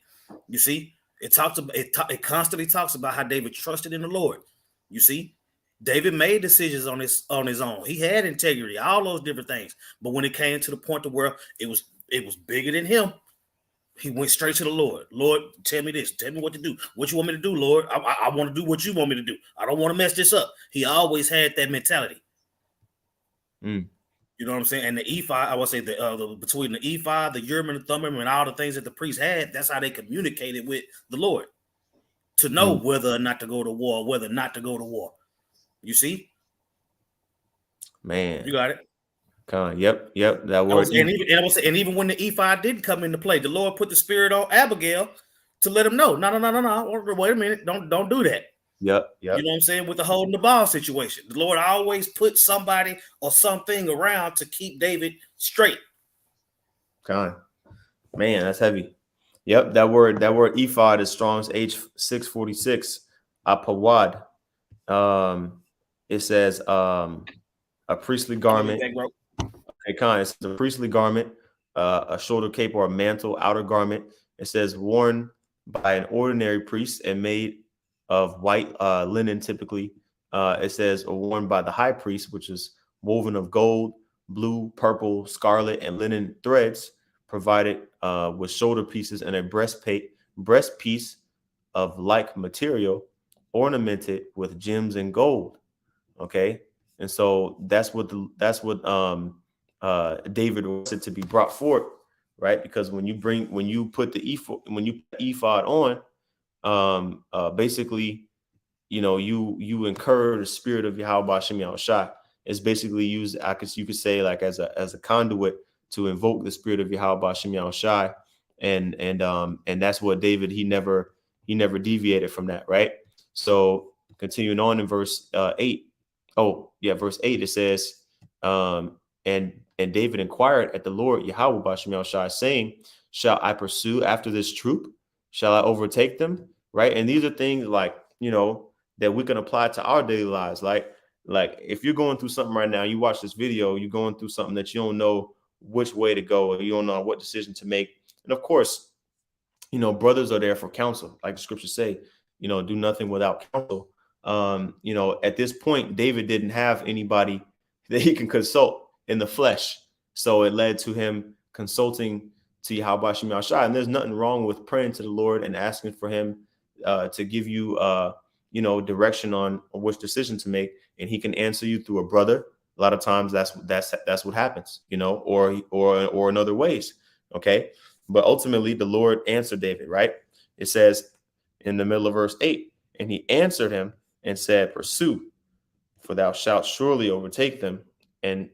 You see, it talks about it constantly talks about how David trusted in the Lord. You see, David made decisions on his own. He had integrity, all those different things. But when it came to the point to where it was bigger than him, he went straight to the Lord. Lord, tell me this. Tell me what to do. What you want me to do, Lord? I want to do what you want me to do. I don't want to mess this up. He always had that mentality. Mm. You know what I'm saying? And the ephod, I would say the between the ephod, the urim and the thummim, and all the things that the priest had, that's how they communicated with the Lord to know whether or not to go to war, whether not to go to war. You see, Man, you got it. Yep. That word. And even when the ephod didn't come into play, the Lord put the spirit on Abigail to let him know. No. Wait a minute. Don't do that. Yep. You know what I'm saying? With the whole Nabal situation, the Lord always put somebody or something around to keep David straight. Man, that's heavy. Yep, that word ephod is Strong's H646. Apawad. It says a priestly garment. Okay, it's a priestly garment, a shoulder cape or a mantle, outer garment. It says worn by an ordinary priest and made of white linen, typically. It says worn by the high priest, which is woven of gold, blue, purple, scarlet, and linen threads, provided with shoulder pieces and a breastpiece of like material, ornamented with gems and gold. Okay, and so that's what David wanted to be brought forth, right? Because when you put the ephod on, basically, you know, you incur the spirit of Yahweh Hashem Yahushua. It's basically used, you could say, like as a conduit to invoke the spirit of Yahweh Hashem Yahushua, and that's what David, he never deviated from that, right? So continuing on in verse 8. Oh yeah, verse 8, it says, and David inquired at the Lord Yahweh Hashem Yahushua, saying, shall I pursue after this troop? Shall I overtake them? Right? And these are things, like, you know, that we can apply to our daily lives. Like if you're going through something right now, you watch this video, you're going through something that you don't know which way to go, or you don't know what decision to make. And of course, you know, brothers are there for counsel. Like the scriptures say, you know, do nothing without counsel. You know, at this point, David didn't have anybody that he can consult in the flesh. So it led to him consulting to Yahweh Shem Yahshua. And there's nothing wrong with praying to the Lord and asking for him to give you, you know, direction on which decision to make. And he can answer you through a brother. A lot of times that's what happens, you know, or in other ways. Okay. But ultimately, the Lord answered David, right? It says in the middle of verse 8, and he answered him and said, pursue, for thou shalt surely overtake them, and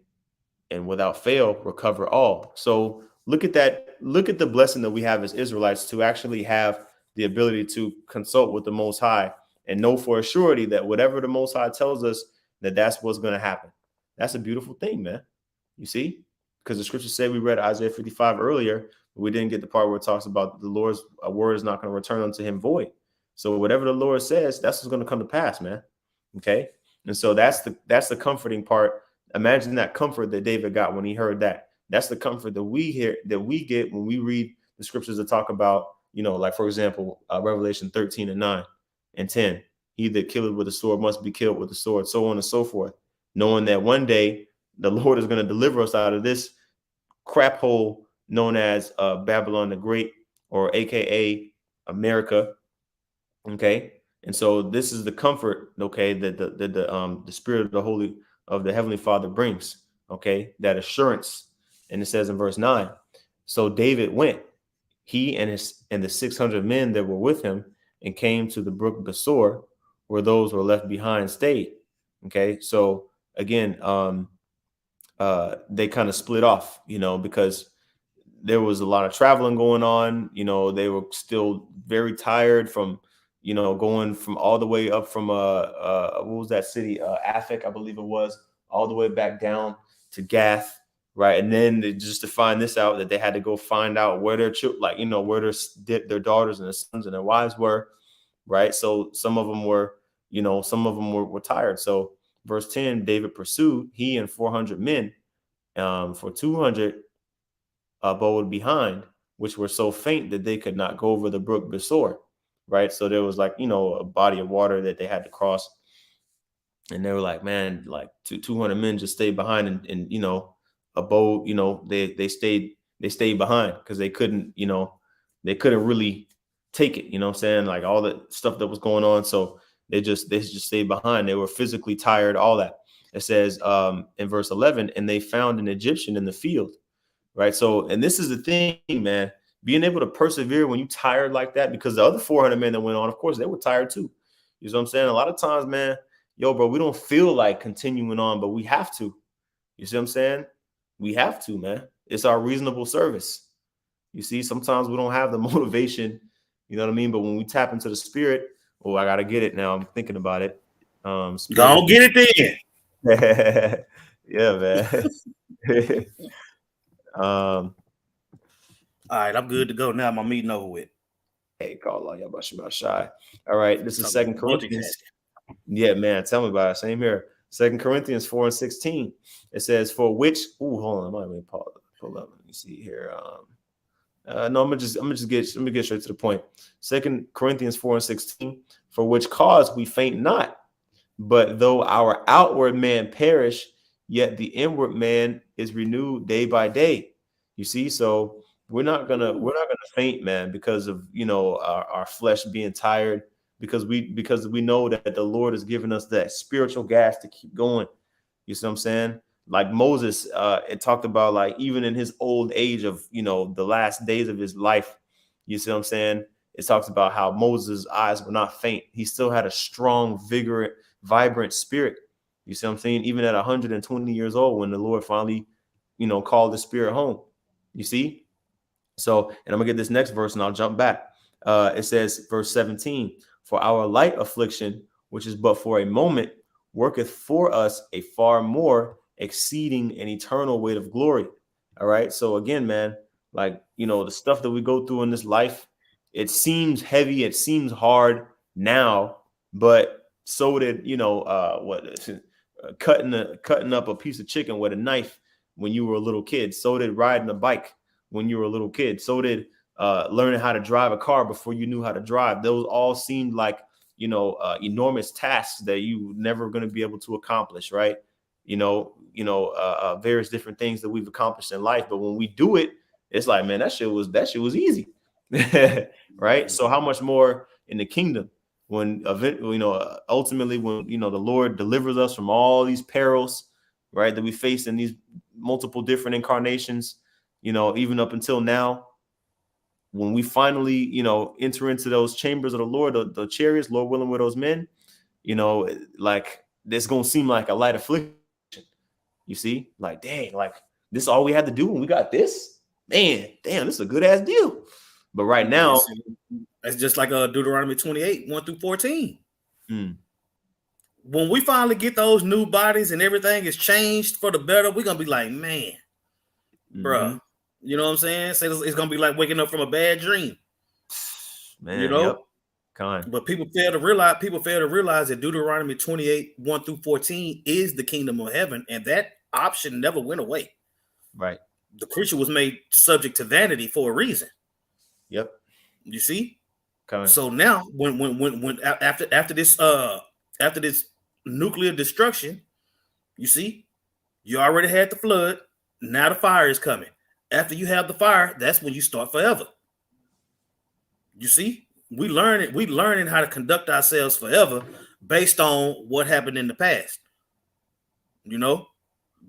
without fail recover all. So look at that. Look at the blessing that we have as Israelites to actually have the ability to consult with the Most High and know for a surety that whatever the Most High tells us, that's what's going to happen. That's a beautiful thing, man. You see, because the scriptures say, we read Isaiah 55 earlier, but we didn't get the part where it talks about the Lord's word is not going to return unto him void. So whatever the Lord says, that's what's going to come to pass, man. Okay. And so that's the comforting part. Imagine that comfort that David got when he heard that. That's the comfort that we get when we read the scriptures that talk about, you know, like, for example, Revelation 13 and 9 and 10. He that killeth with the sword must be killed with the sword, so on and so forth. Knowing that one day the Lord is going to deliver us out of this crap hole known as Babylon the Great, or AKA America. Okay. And so this is the comfort, okay, that the spirit of the Heavenly Father brings, okay, that assurance. And it says in verse 9, so David went, he and the 600 men that were with him, and came to the brook Besor, where those who were left behind stayed. Okay. So again, they kind of split off, you know, because there was a lot of traveling going on. You know, they were still very tired from, you know, going from all the way up from what was that city, Aphek, I believe it was, all the way back down to Gath, right? And then just to find this out, that they had to go find out where their children, like, you know, where their daughters and their sons and their wives were, right? So some of them were, some of them were tired. So verse 10, David pursued, he and 400 men, for 200 abode behind, which were so faint that they could not go over the brook Besor. Right. So there was like, a body of water that they had to cross. And they were like, man, like 200 men just stayed behind and abode, they stayed behind because they couldn't really take it, what I'm saying? Like all the stuff that was going on. So they just stayed behind. They were physically tired, all that. It says in verse 11, and they found an Egyptian in the field. Right. So, and this is the thing, man, being able to persevere when you tired like that, because the other 400 men that went on, of course, they were tired too. You know what I'm saying? A lot of times, man, bro, we don't feel like continuing on, but we have to. You see what I'm saying? We have to, man. It's our reasonable service. You see, sometimes we don't have the motivation, you know what I mean? But when we tap into the spirit, I got to get it now. I'm thinking about it. Go on, get it then. Yeah, man. All right, I'm good to go now. My meeting over with. Hey, call all y'all about shy. All right, this is 2 Corinthians. Yeah, man, tell me about it. Same here. 2 Corinthians 4:16. It says, "For which." Hold on, let me pull up. Let me see here. No, I'm gonna get straight to the point. 2 Corinthians 4:16. For which cause we faint not, but though our outward man perish, yet the inward man is renewed day by day. You see, so we're not gonna faint, man, because of our flesh being tired, because we know that the Lord has given us that spiritual gas to keep going. You see what I'm saying? Like Moses, it talked about, like, even in his old age of the last days of his life. You see what I'm saying? It talks about how Moses' eyes were not faint. He still had a strong, vigorous, vibrant spirit. You see what I'm saying? Even at 120 years old, when the Lord finally, called the spirit home. You see? So, and I'm gonna get this next verse and I'll jump back. It says, verse 17, for our light affliction, which is but for a moment, worketh for us a far more exceeding an eternal weight of glory. All right. So again, man, like, the stuff that we go through in this life, it seems heavy, it seems hard now, but so did, cutting up a piece of chicken with a knife when you were a little kid. So did riding a bike when you were a little kid. So did learning how to drive a car before you knew how to drive. Those all seemed like, enormous tasks that you were never going to be able to accomplish, right? Various different things that we've accomplished in life. But when we do it, it's like, man, that shit was easy. Right? So how much more in the kingdom when ultimately when the Lord delivers us from all these perils, right, that we face in these multiple different incarnations, even up until now, when we finally enter into those chambers of the Lord, the chariots, Lord willing, with those men, like, this gonna seem like a light affliction. You see, like, dang, like, this is all we had to do and we got this, man, damn, this is a good ass deal. But right now, that's just like Deuteronomy 28, 1-14. When we finally get those new bodies and everything is changed for the better, we're gonna be like, man, bruh, you know what I'm saying? Say it's gonna be like waking up from a bad dream, man. Yep. But people fail to realize that Deuteronomy 28, 1-14 is the kingdom of heaven, and that option never went away. Right. The creature was made subject to vanity for a reason. Yep. You see? So now when after this nuclear destruction, you see, you already had the flood. Now the fire is coming. After you have the fire, that's when you start forever. You see, we learning how to conduct ourselves forever based on what happened in the past.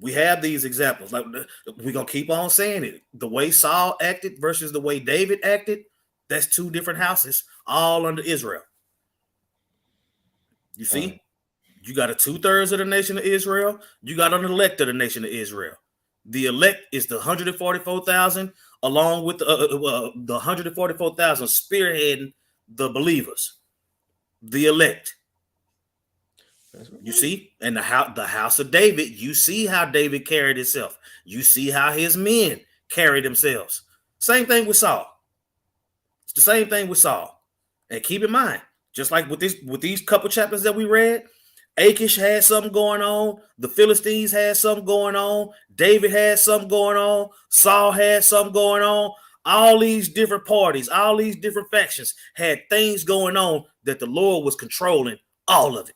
We have these examples. Like, we're gonna keep on saying it. The way Saul acted versus the way David acted, that's two different houses, all under Israel. You see, you got a 2/3 of the nation of Israel. You got an elect of the nation of Israel. The elect is the 144,000, along with the 144,000 spearheading the believers. The elect. You see, and the house of David, you see how David carried himself. You see how his men carried themselves. Same thing with Saul. It's the same thing with Saul. And keep in mind, Just like with these couple chapters that we read, Achish had something going on. The Philistines had something going on. David had something going on. Saul had something going on. All these different parties, all these different factions had things going on that the Lord was controlling all of it.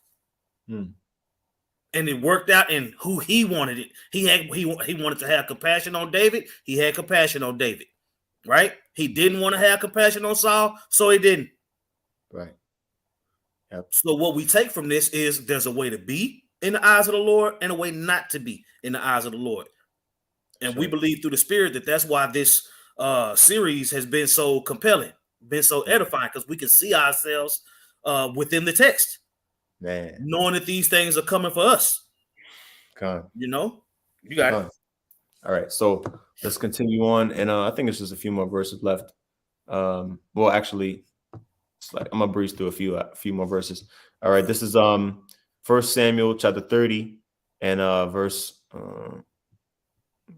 And it worked out in who he wanted it. He wanted to have compassion on David. He had compassion on David, right? He didn't want to have compassion on Saul, so he didn't. Right. Yep. So what we take from this is there's a way to be in the eyes of the Lord and a way not to be in the eyes of the Lord. And we believe through the Spirit that that's why this series has been so compelling, been so edifying, because we can see ourselves within the text, man, knowing that these things are coming for us. You know, you got it. All right, so let's continue on, and I think it's just a few more verses left. Well, actually, it's like I'm gonna breeze through a few more verses. All right, this is 1 Samuel chapter 30 and verse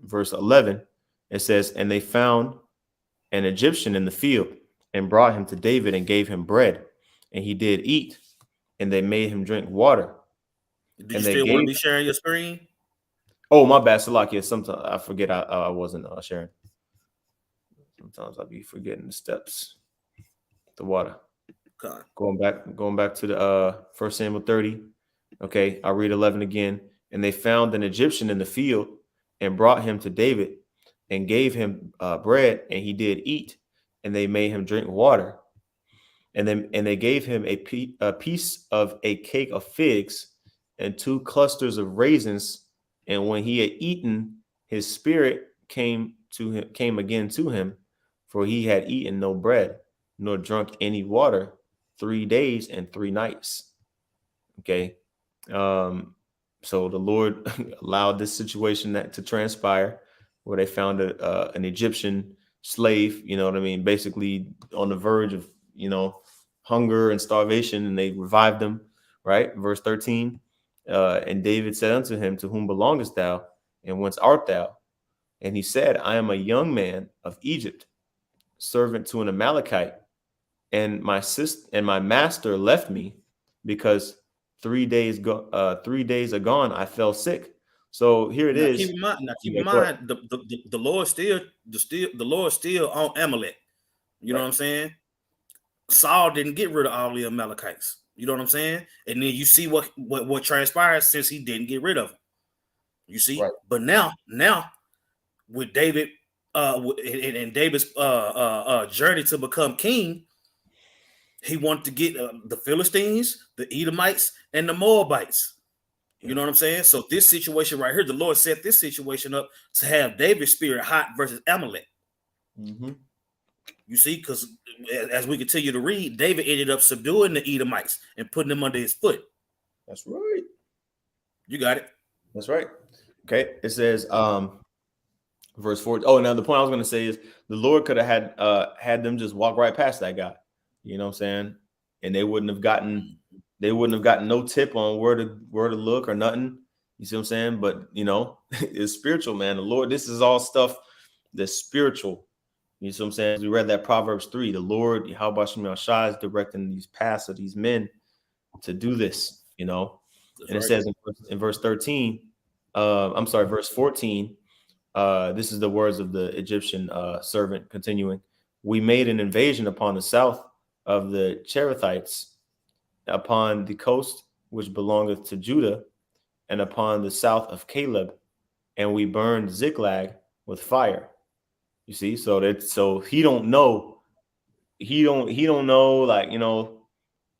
11. It says, and they found an Egyptian in the field and brought him to David and gave him bread, and he did eat, and they made him drink water. Do you still want to be sharing your screen? Oh, my bad, Salakia. Sometimes I forget I wasn't sharing. Sometimes I'll be forgetting the steps. The water. God. Going back to the 1 Samuel 30. Okay, I'll read 11 again. And they found an Egyptian in the field and brought him to David and gave him bread, and he did eat, and they made him drink water. And they gave him a piece of a cake of figs and 2 clusters of raisins. And when he had eaten, his spirit came again to him, for he had eaten no bread, nor drunk any water 3 days and 3 nights. Okay. So the Lord allowed this situation to transpire, where they found an Egyptian slave, you know what I mean, basically on the verge of, hunger and starvation, and they revived him, right? Verse 13. And David said unto him, to whom belongest thou, and whence art thou? And he said, I am a young man of Egypt, servant to an Amalekite, and my master left me because 3 days agone I fell sick. So here it is. Keep in mind, the Lord still on Amalek. You know what I'm saying? Saul didn't get rid of all the Amalekites. You know what I'm saying? And then you see what transpired since he didn't get rid of them. You see, right. But now with David, and David's journey to become king, he wanted to get the Philistines, the Edomites, and the Moabites. You know what I'm saying? So this situation right here, the Lord set this situation up to have David's spirit hot versus Amalek. Mm-hmm. You see, because as we continue to read, David ended up subduing the Edomites and putting them under his foot. That's right. You got it. That's right. Okay. It says, verse 4. Oh, now the point I was going to say is the Lord could have had them just walk right past that guy. You know what I'm saying? And they wouldn't have gotten no tip on where to look or nothing. You see what I'm saying? But it's spiritual, man. The Lord, this is all stuff that's spiritual. You see what I'm saying? We read that Proverbs 3. The Lord, Yahweh Shem Yahshua, is directing these paths of these men to do this, and it says in verse 13, verse 14, this is the words of the Egyptian servant continuing. We made an invasion upon the south of the Cherethites, upon the coast which belongeth to Judah, and upon the south of Caleb, and we burned Ziklag with fire. You see, so he don't know,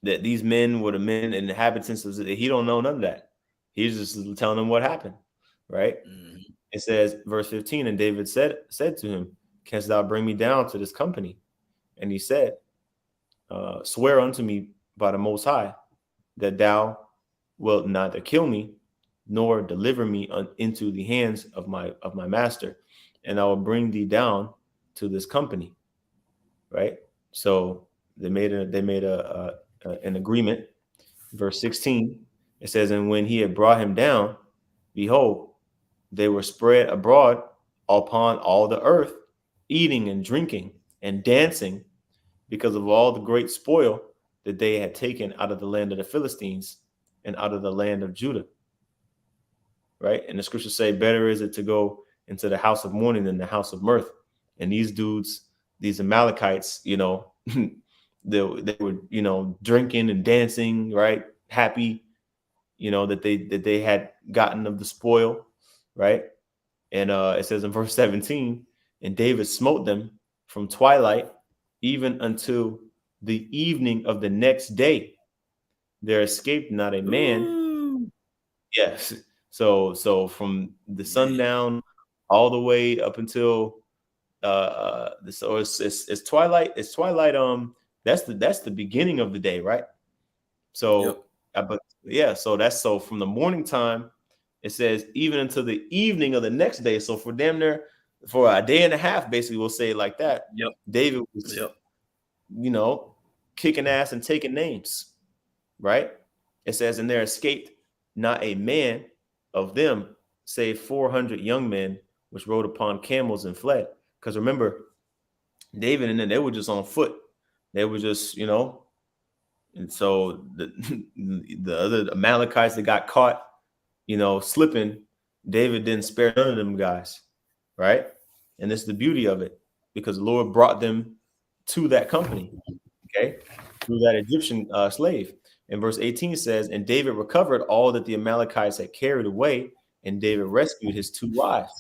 that these men were the men and inhabitants of he don't know none of that. He's just telling them what happened, right? Mm-hmm. It says, verse 15, and David said to him, canst thou bring me down to this company? And he said, swear unto me by the Most High that thou wilt neither kill me nor deliver me into the hands of my master, and I will bring thee down to this company. Right? So they made an agreement. Verse 16, it says, and when he had brought him down, behold, they were spread abroad upon all the earth, eating and drinking and dancing, because of all the great spoil that they had taken out of the land of the Philistines and out of the land of Judah. Right? And the scriptures say, better is it to go into the house of mourning than the house of mirth. And these dudes, these Amalekites, they were, drinking and dancing, right? Happy, that they had gotten of the spoil, right? And it says in verse 17, and David smote them from twilight even until the evening of the next day. There escaped not a man. Ooh. Yes. So from the sundown all the way up until so it's twilight. It's twilight. That's the beginning of the day, right? So, so from the morning time, it says even until the evening of the next day. So for damn near for a day and a half, basically, we'll say it like that. Yep. David was, kicking ass and taking names, right? It says, and there escaped not a man of them, save 400 young men, which rode upon camels and fled. Because remember, David and then they were just on foot. They were just, and so the other Amalekites that got caught, slipping, David didn't spare none of them guys, right? And this is the beauty of it, because the Lord brought them to that company, okay, through that Egyptian slave. And verse 18 says, and David recovered all that the Amalekites had carried away, and David rescued his 2 wives.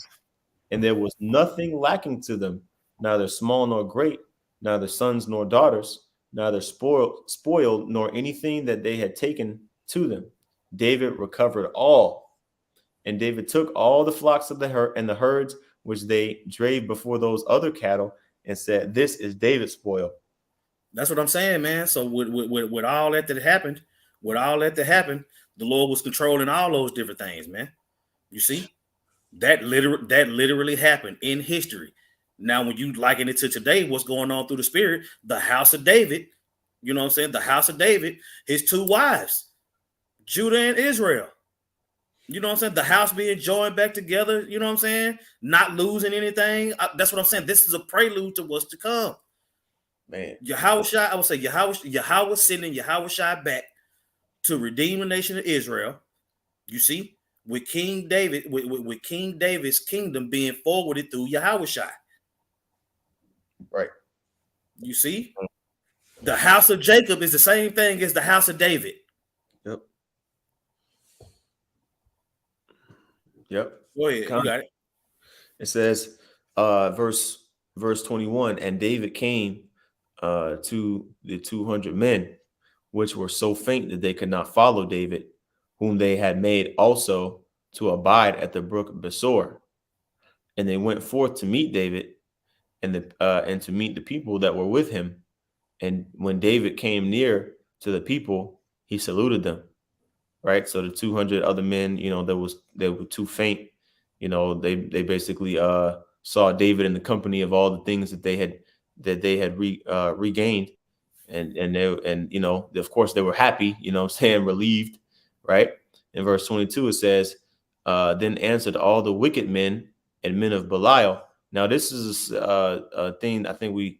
And there was nothing lacking to them, neither small nor great, neither sons nor daughters, neither spoiled nor anything that they had taken to them. David recovered all. And David took all the flocks of the herd and the herds which they drave before those other cattle, and said, this is David's spoil. That's what I'm saying, man. So with all that happened, the Lord was controlling all those different things, man. You see, that literally happened in history. Now, when you liken it to today, what's going on through the spirit, the house of David, you know what I'm saying? The house of David, his 2 wives, Judah and Israel. You know what I'm saying? The house being joined back together, you know what I'm saying? Not losing anything. That's what I'm saying. This is a prelude to what's to come. Man, Yahushua, I would say Yahweh sending Yahushua back to redeem the nation of Israel. You see, with King David, with King David's kingdom being forwarded through Yahushua. Right. You see, the house of Jacob is the same thing as the house of David. Yep. Go ahead. You got it. It says, verse 21, and David came to the 200 men, which were so faint that they could not follow David, whom they had made also to abide at the brook Besor. And they went forth to meet David and to meet the people that were with him. And when David came near to the people, he saluted them. Right. So the 200 other men, they were too faint. They basically saw David in the company of all the things that they had regained. And of course they were happy, relieved. Right. In verse 22, it says, then answered all the wicked men and men of Belial. Now, this is a thing I think we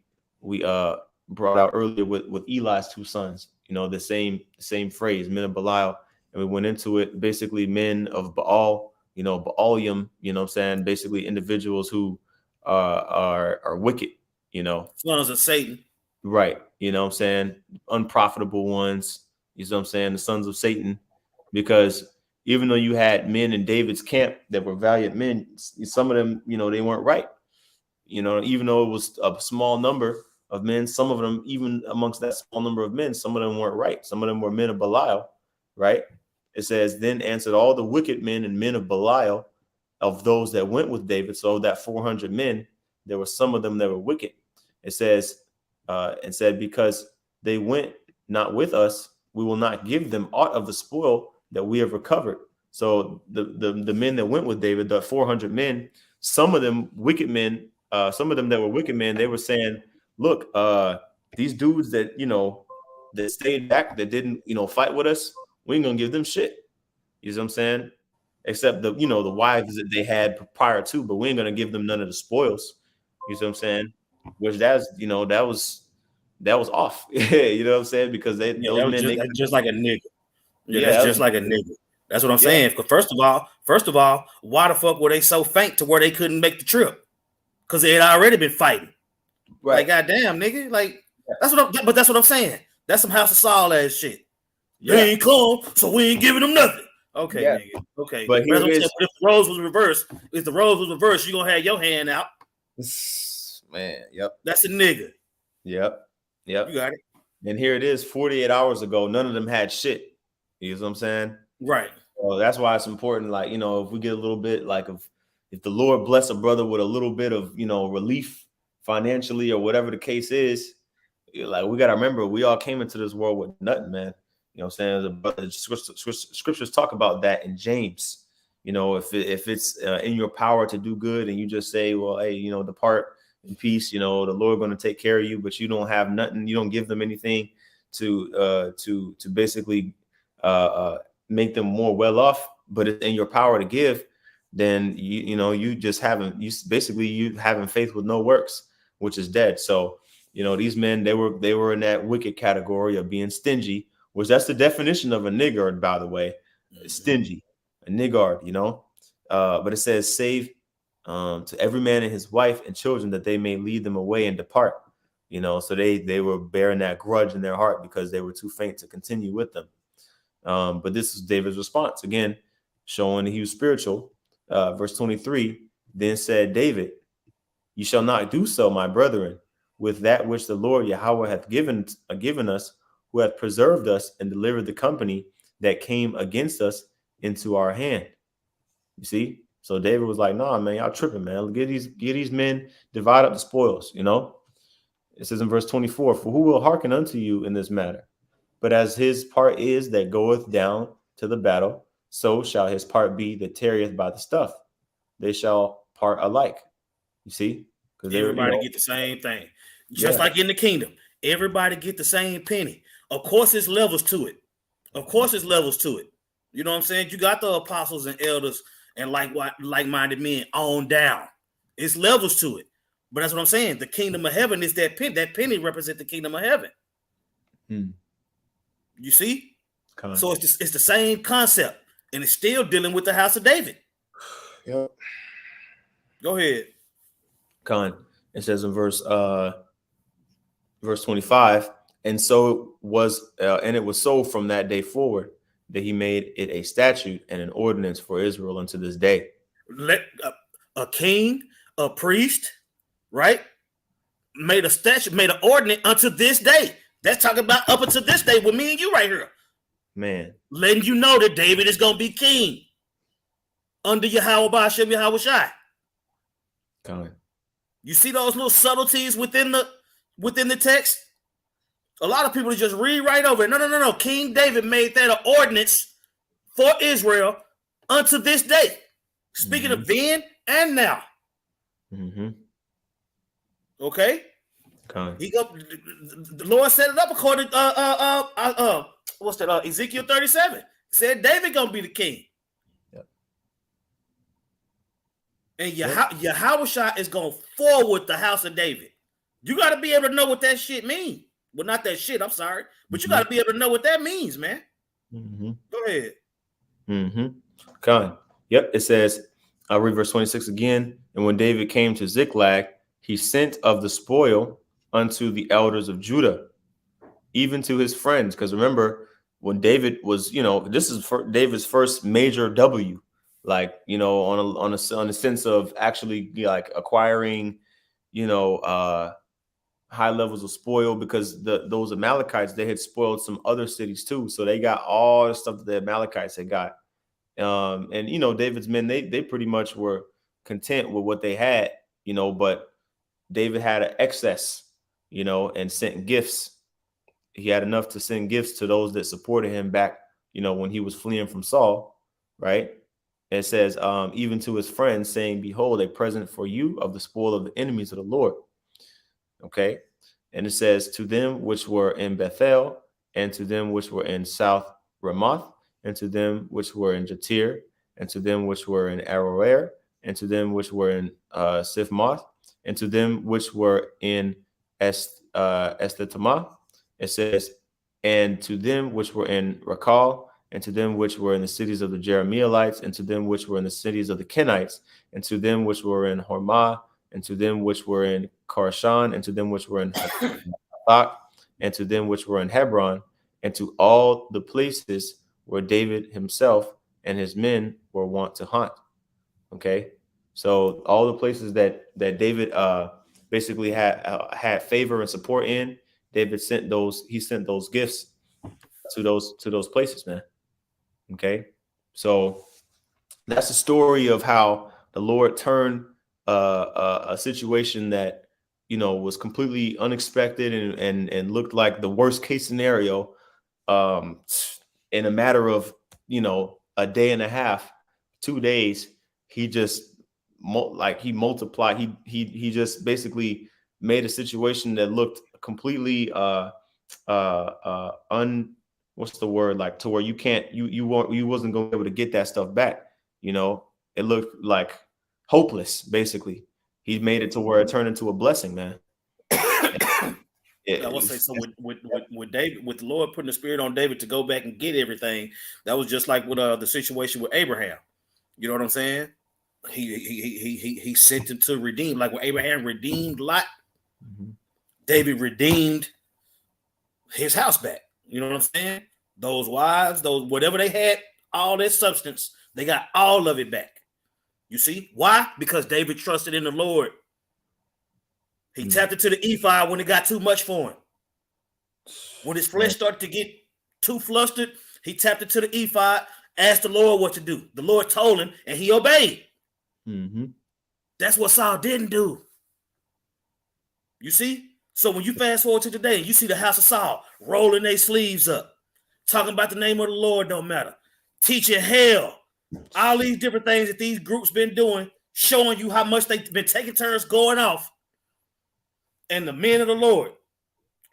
brought out earlier with Eli's 2 sons, the same phrase, men of Belial. And we went into it, basically men of Baal, Baalim, basically individuals who are wicked, Sons of Satan. Right. Unprofitable ones, the sons of Satan. Because even though you had men in David's camp that were valiant men, some of them, they weren't right. Even though it was a small number of men, some of them, even amongst that small number of men, some of them weren't right. Some of them were men of Belial, right? It says, then answered all the wicked men and men of Belial of those that went with David. So that 400 men, there were some of them that were wicked. It says, and said, because they went not with us, we will not give them aught of the spoil that we have recovered. So the men that went with David, the 400 men, some of them wicked men, some of them that were wicked men, they were saying, look, these dudes that, that stayed back, that didn't, fight with us, we ain't gonna give them shit. You know what I'm saying? Except the wives that they had prior to, but we ain't gonna give them none of the spoils. You know what I'm saying? Which that was that was off. You know what I'm saying? Because Yeah, those that was men, that's just like a nigga. Yeah, yeah, that's that just was, like a nigga. That's what I'm yeah, saying. Because first of all, why the fuck were they so faint to where they couldn't make the trip? Because they had already been fighting. right. Like, goddamn, nigga. Like, that's what I'm saying. That's some House of Saul ass shit. Yeah, They ain't come, so we ain't giving them nothing. Okay, yeah. nigga. Okay. But But here that's what it I'm saying. is, But if the roles was reversed, you gonna have your hand out. man. Yep, That's a nigga. yep, You yep. got it. And here it is, 48 hours ago, none of them had shit. You know what I'm saying? Right. So that's why it's important. Like, if we get a little bit, like, if the Lord bless a brother with a little bit of, relief financially or whatever the case is, like, we got to remember, we all came into this world with nothing, man. You know what I'm saying? The scriptures talk about that in James. If it's in your power to do good and you just say, well, hey, depart in peace, the Lord going to take care of you, but you don't have nothing, you don't give them anything to basically make them more well off, but it's in your power to give, then you having faith with no works, which is dead. So these men, they were in that wicked category of being stingy, which that's the definition of a niggard, by the way. Stingy, a niggard, but it says save to every man and his wife and children that they may lead them away and depart. So they were bearing that grudge in their heart because they were too faint to continue with them. But this is David's response, again, showing he was spiritual. Verse 23, then said David, you shall not do so, my brethren, with that which the Lord Yahweh hath given us, who hath preserved us and delivered the company that came against us into our hand. You see? So David was like, nah, man, y'all tripping, man. Get these men, divide up the spoils, It says in verse 24, for who will hearken unto you in this matter? But as his part is that goeth down to the battle, so shall his part be that tarrieth by the stuff. They shall part alike. You see? Because Everybody get the same thing. Just Yeah. like in the kingdom. Everybody get the same penny. Of course, there's levels to it. You know what I'm saying? You got the apostles and elders and like-minded men on down. It's levels to it. But that's what I'm saying. The kingdom of heaven is that penny. That penny represents the kingdom of heaven. You see? So it's the same concept. And it's still dealing with the house of David. Yep. Go ahead. It says in verse 25, and so it was so from that day forward that he made it a statute and an ordinance for Israel unto this day. Let a king, a priest, right, made a statute, made an ordinance unto this day. That's talking about up until this day with me and you right here. Man, letting you know that David is going to be king under Yahweh Ba'ashem Yahweh Shai. You see those little subtleties within the text? A lot of people just read right over it. No. King David made that an ordinance for Israel unto this day. Speaking of then and now. Okay? The Lord set it up according to what's that? Ezekiel 37. Said David gonna be the king. Yep. And Yahweh Shai is gonna forward the house of David. You gotta be able to know what that shit means. Well, not that shit, I'm sorry. But you gotta be able to know what that means, man. Go ahead. Yep. It says, I'll read verse 26 again. And when David came to Ziklag, he sent of the spoil unto the elders of Judah, even to his friends. Because remember, when David was, this is David's first major W, like, on a sense of actually like acquiring, high levels of spoil, because those Amalekites, they had spoiled some other cities too. So they got all the stuff that the Amalekites had got. And David's men, they pretty much were content with what they had, but David had an excess, and sent gifts. He had enough to send gifts to those that supported him back, when he was fleeing from Saul, right? And it says, even to his friends, saying, behold, a present for you of the spoil of the enemies of the Lord. Okay. And it says, to them which were in Bethel, and to them which were in South Ramoth, and to them which were in Jatir, and to them which were in Aroer, and to them which were in Sifmoth, and to them which were in Estetama. It says, and to them which were in Rakal, and to them which were in the cities of the Jeremielites, and to them which were in the cities of the Kenites, and to them which were in Hormah, and to them which were in Karashan, and to them which were in Hathak, and to them which were in Hebron, and to all the places where David himself and his men were wont to hunt. Okay, so all the places that David basically had favor and support in, David sent those. He sent those gifts to those places, man. Okay, so that's the story of how the Lord turned a situation that was completely unexpected and looked like the worst case scenario in a matter of a day and a half, 2 days. He just he multiplied. He just basically made a situation that looked completely what's the word, like, to where you wasn't going to be able to get that stuff back. It looked like hopeless. Basically, he made it to where it turned into a blessing, man. I will say, so with David, with the Lord putting the spirit on David to go back and get everything, that was just like with the situation with Abraham. You know what I'm saying? He sent him to redeem, like when Abraham redeemed Lot, David redeemed his house back. You know what I'm saying? Those wives, those whatever they had, all that substance, they got all of it back. You see why? Because David trusted in the Lord. He tapped into the ephod when it got too much for him. When his flesh started to get too flustered, he tapped into the ephod, asked the Lord what to do. The Lord told him, and he obeyed. That's what Saul didn't do. You see? So when you fast forward to today, you see the house of Saul rolling their sleeves up, talking about the name of the Lord don't matter, teaching hell, all these different things that these groups been doing, showing you how much they've been taking turns going off. And the men of the Lord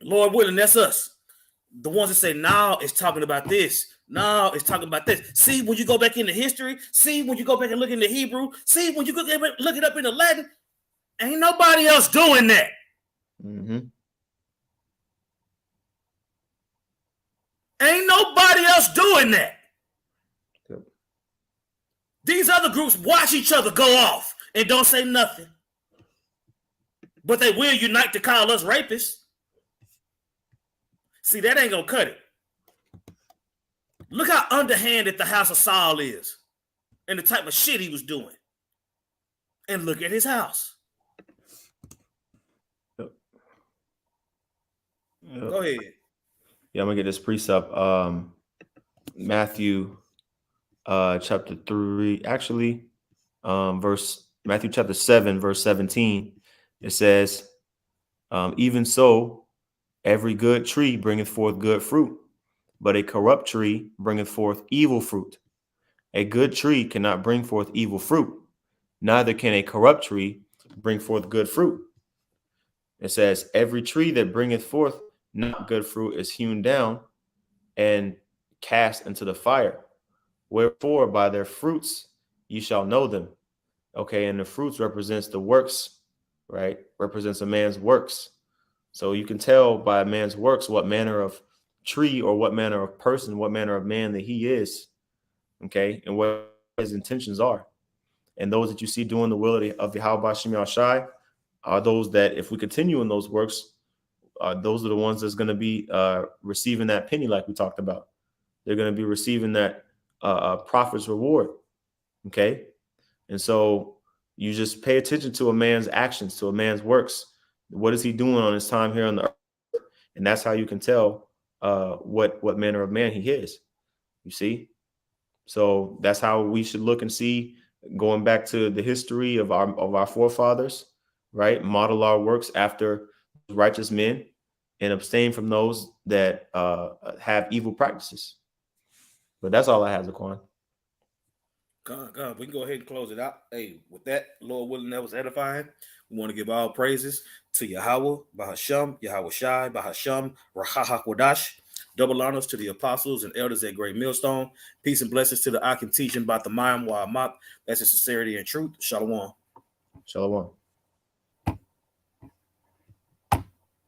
willing, that's us. The ones that say, no, it's talking about this. No, it's talking about this. See, when you go back into history, see, when you go back and look into Hebrew, see, when you go look it up into Latin, ain't nobody else doing that. Ain't nobody else doing that. Yep. These other groups watch each other go off and don't say nothing. But they will unite to call us rapists. See, that ain't gonna cut it. Look how underhanded the house of Saul is and the type of shit he was doing. And look at his house. Yep. Go ahead. Yeah, I'm gonna get this precept. Matthew chapter 3, actually, Matthew chapter 7, verse 17. It says, even so, every good tree bringeth forth good fruit, but a corrupt tree bringeth forth evil fruit. A good tree cannot bring forth evil fruit, neither can a corrupt tree bring forth good fruit. It says, every tree that bringeth forth not good fruit is hewn down and cast into the fire. Wherefore, by their fruits ye shall know them. Okay, and the fruits represents the works, right? Represents a man's works. So you can tell by a man's works what manner of tree or what manner of person, what manner of man that he is, okay, and what his intentions are. And those that you see doing the will of Yahweh Shem Yahshai are those that, if we continue in those works, those are the ones that's going to be receiving that penny, like we talked about. They're going to be receiving that prophet's reward, okay? And so you just pay attention to a man's actions, to a man's works. What is he doing on his time here on the earth? And that's how you can tell what manner of man he is. You see? So that's how we should look and see, going back to the history of our forefathers, right? Model our works after righteous men and abstain from those that have evil practices. But that's all I have, Zaquan. God, we can go ahead and close it out. Hey, with that, Lord willing, that was edifying. We want to give all praises to Yahweh, Bahasham, Yahweh Shai, Bahasham, Rahaha Kodash. Double honors to the apostles and elders at Great Millstone. Peace and blessings to the Akim teaching about the Mayim Wa'amak. That's in sincerity and truth. Shalom. Shalom.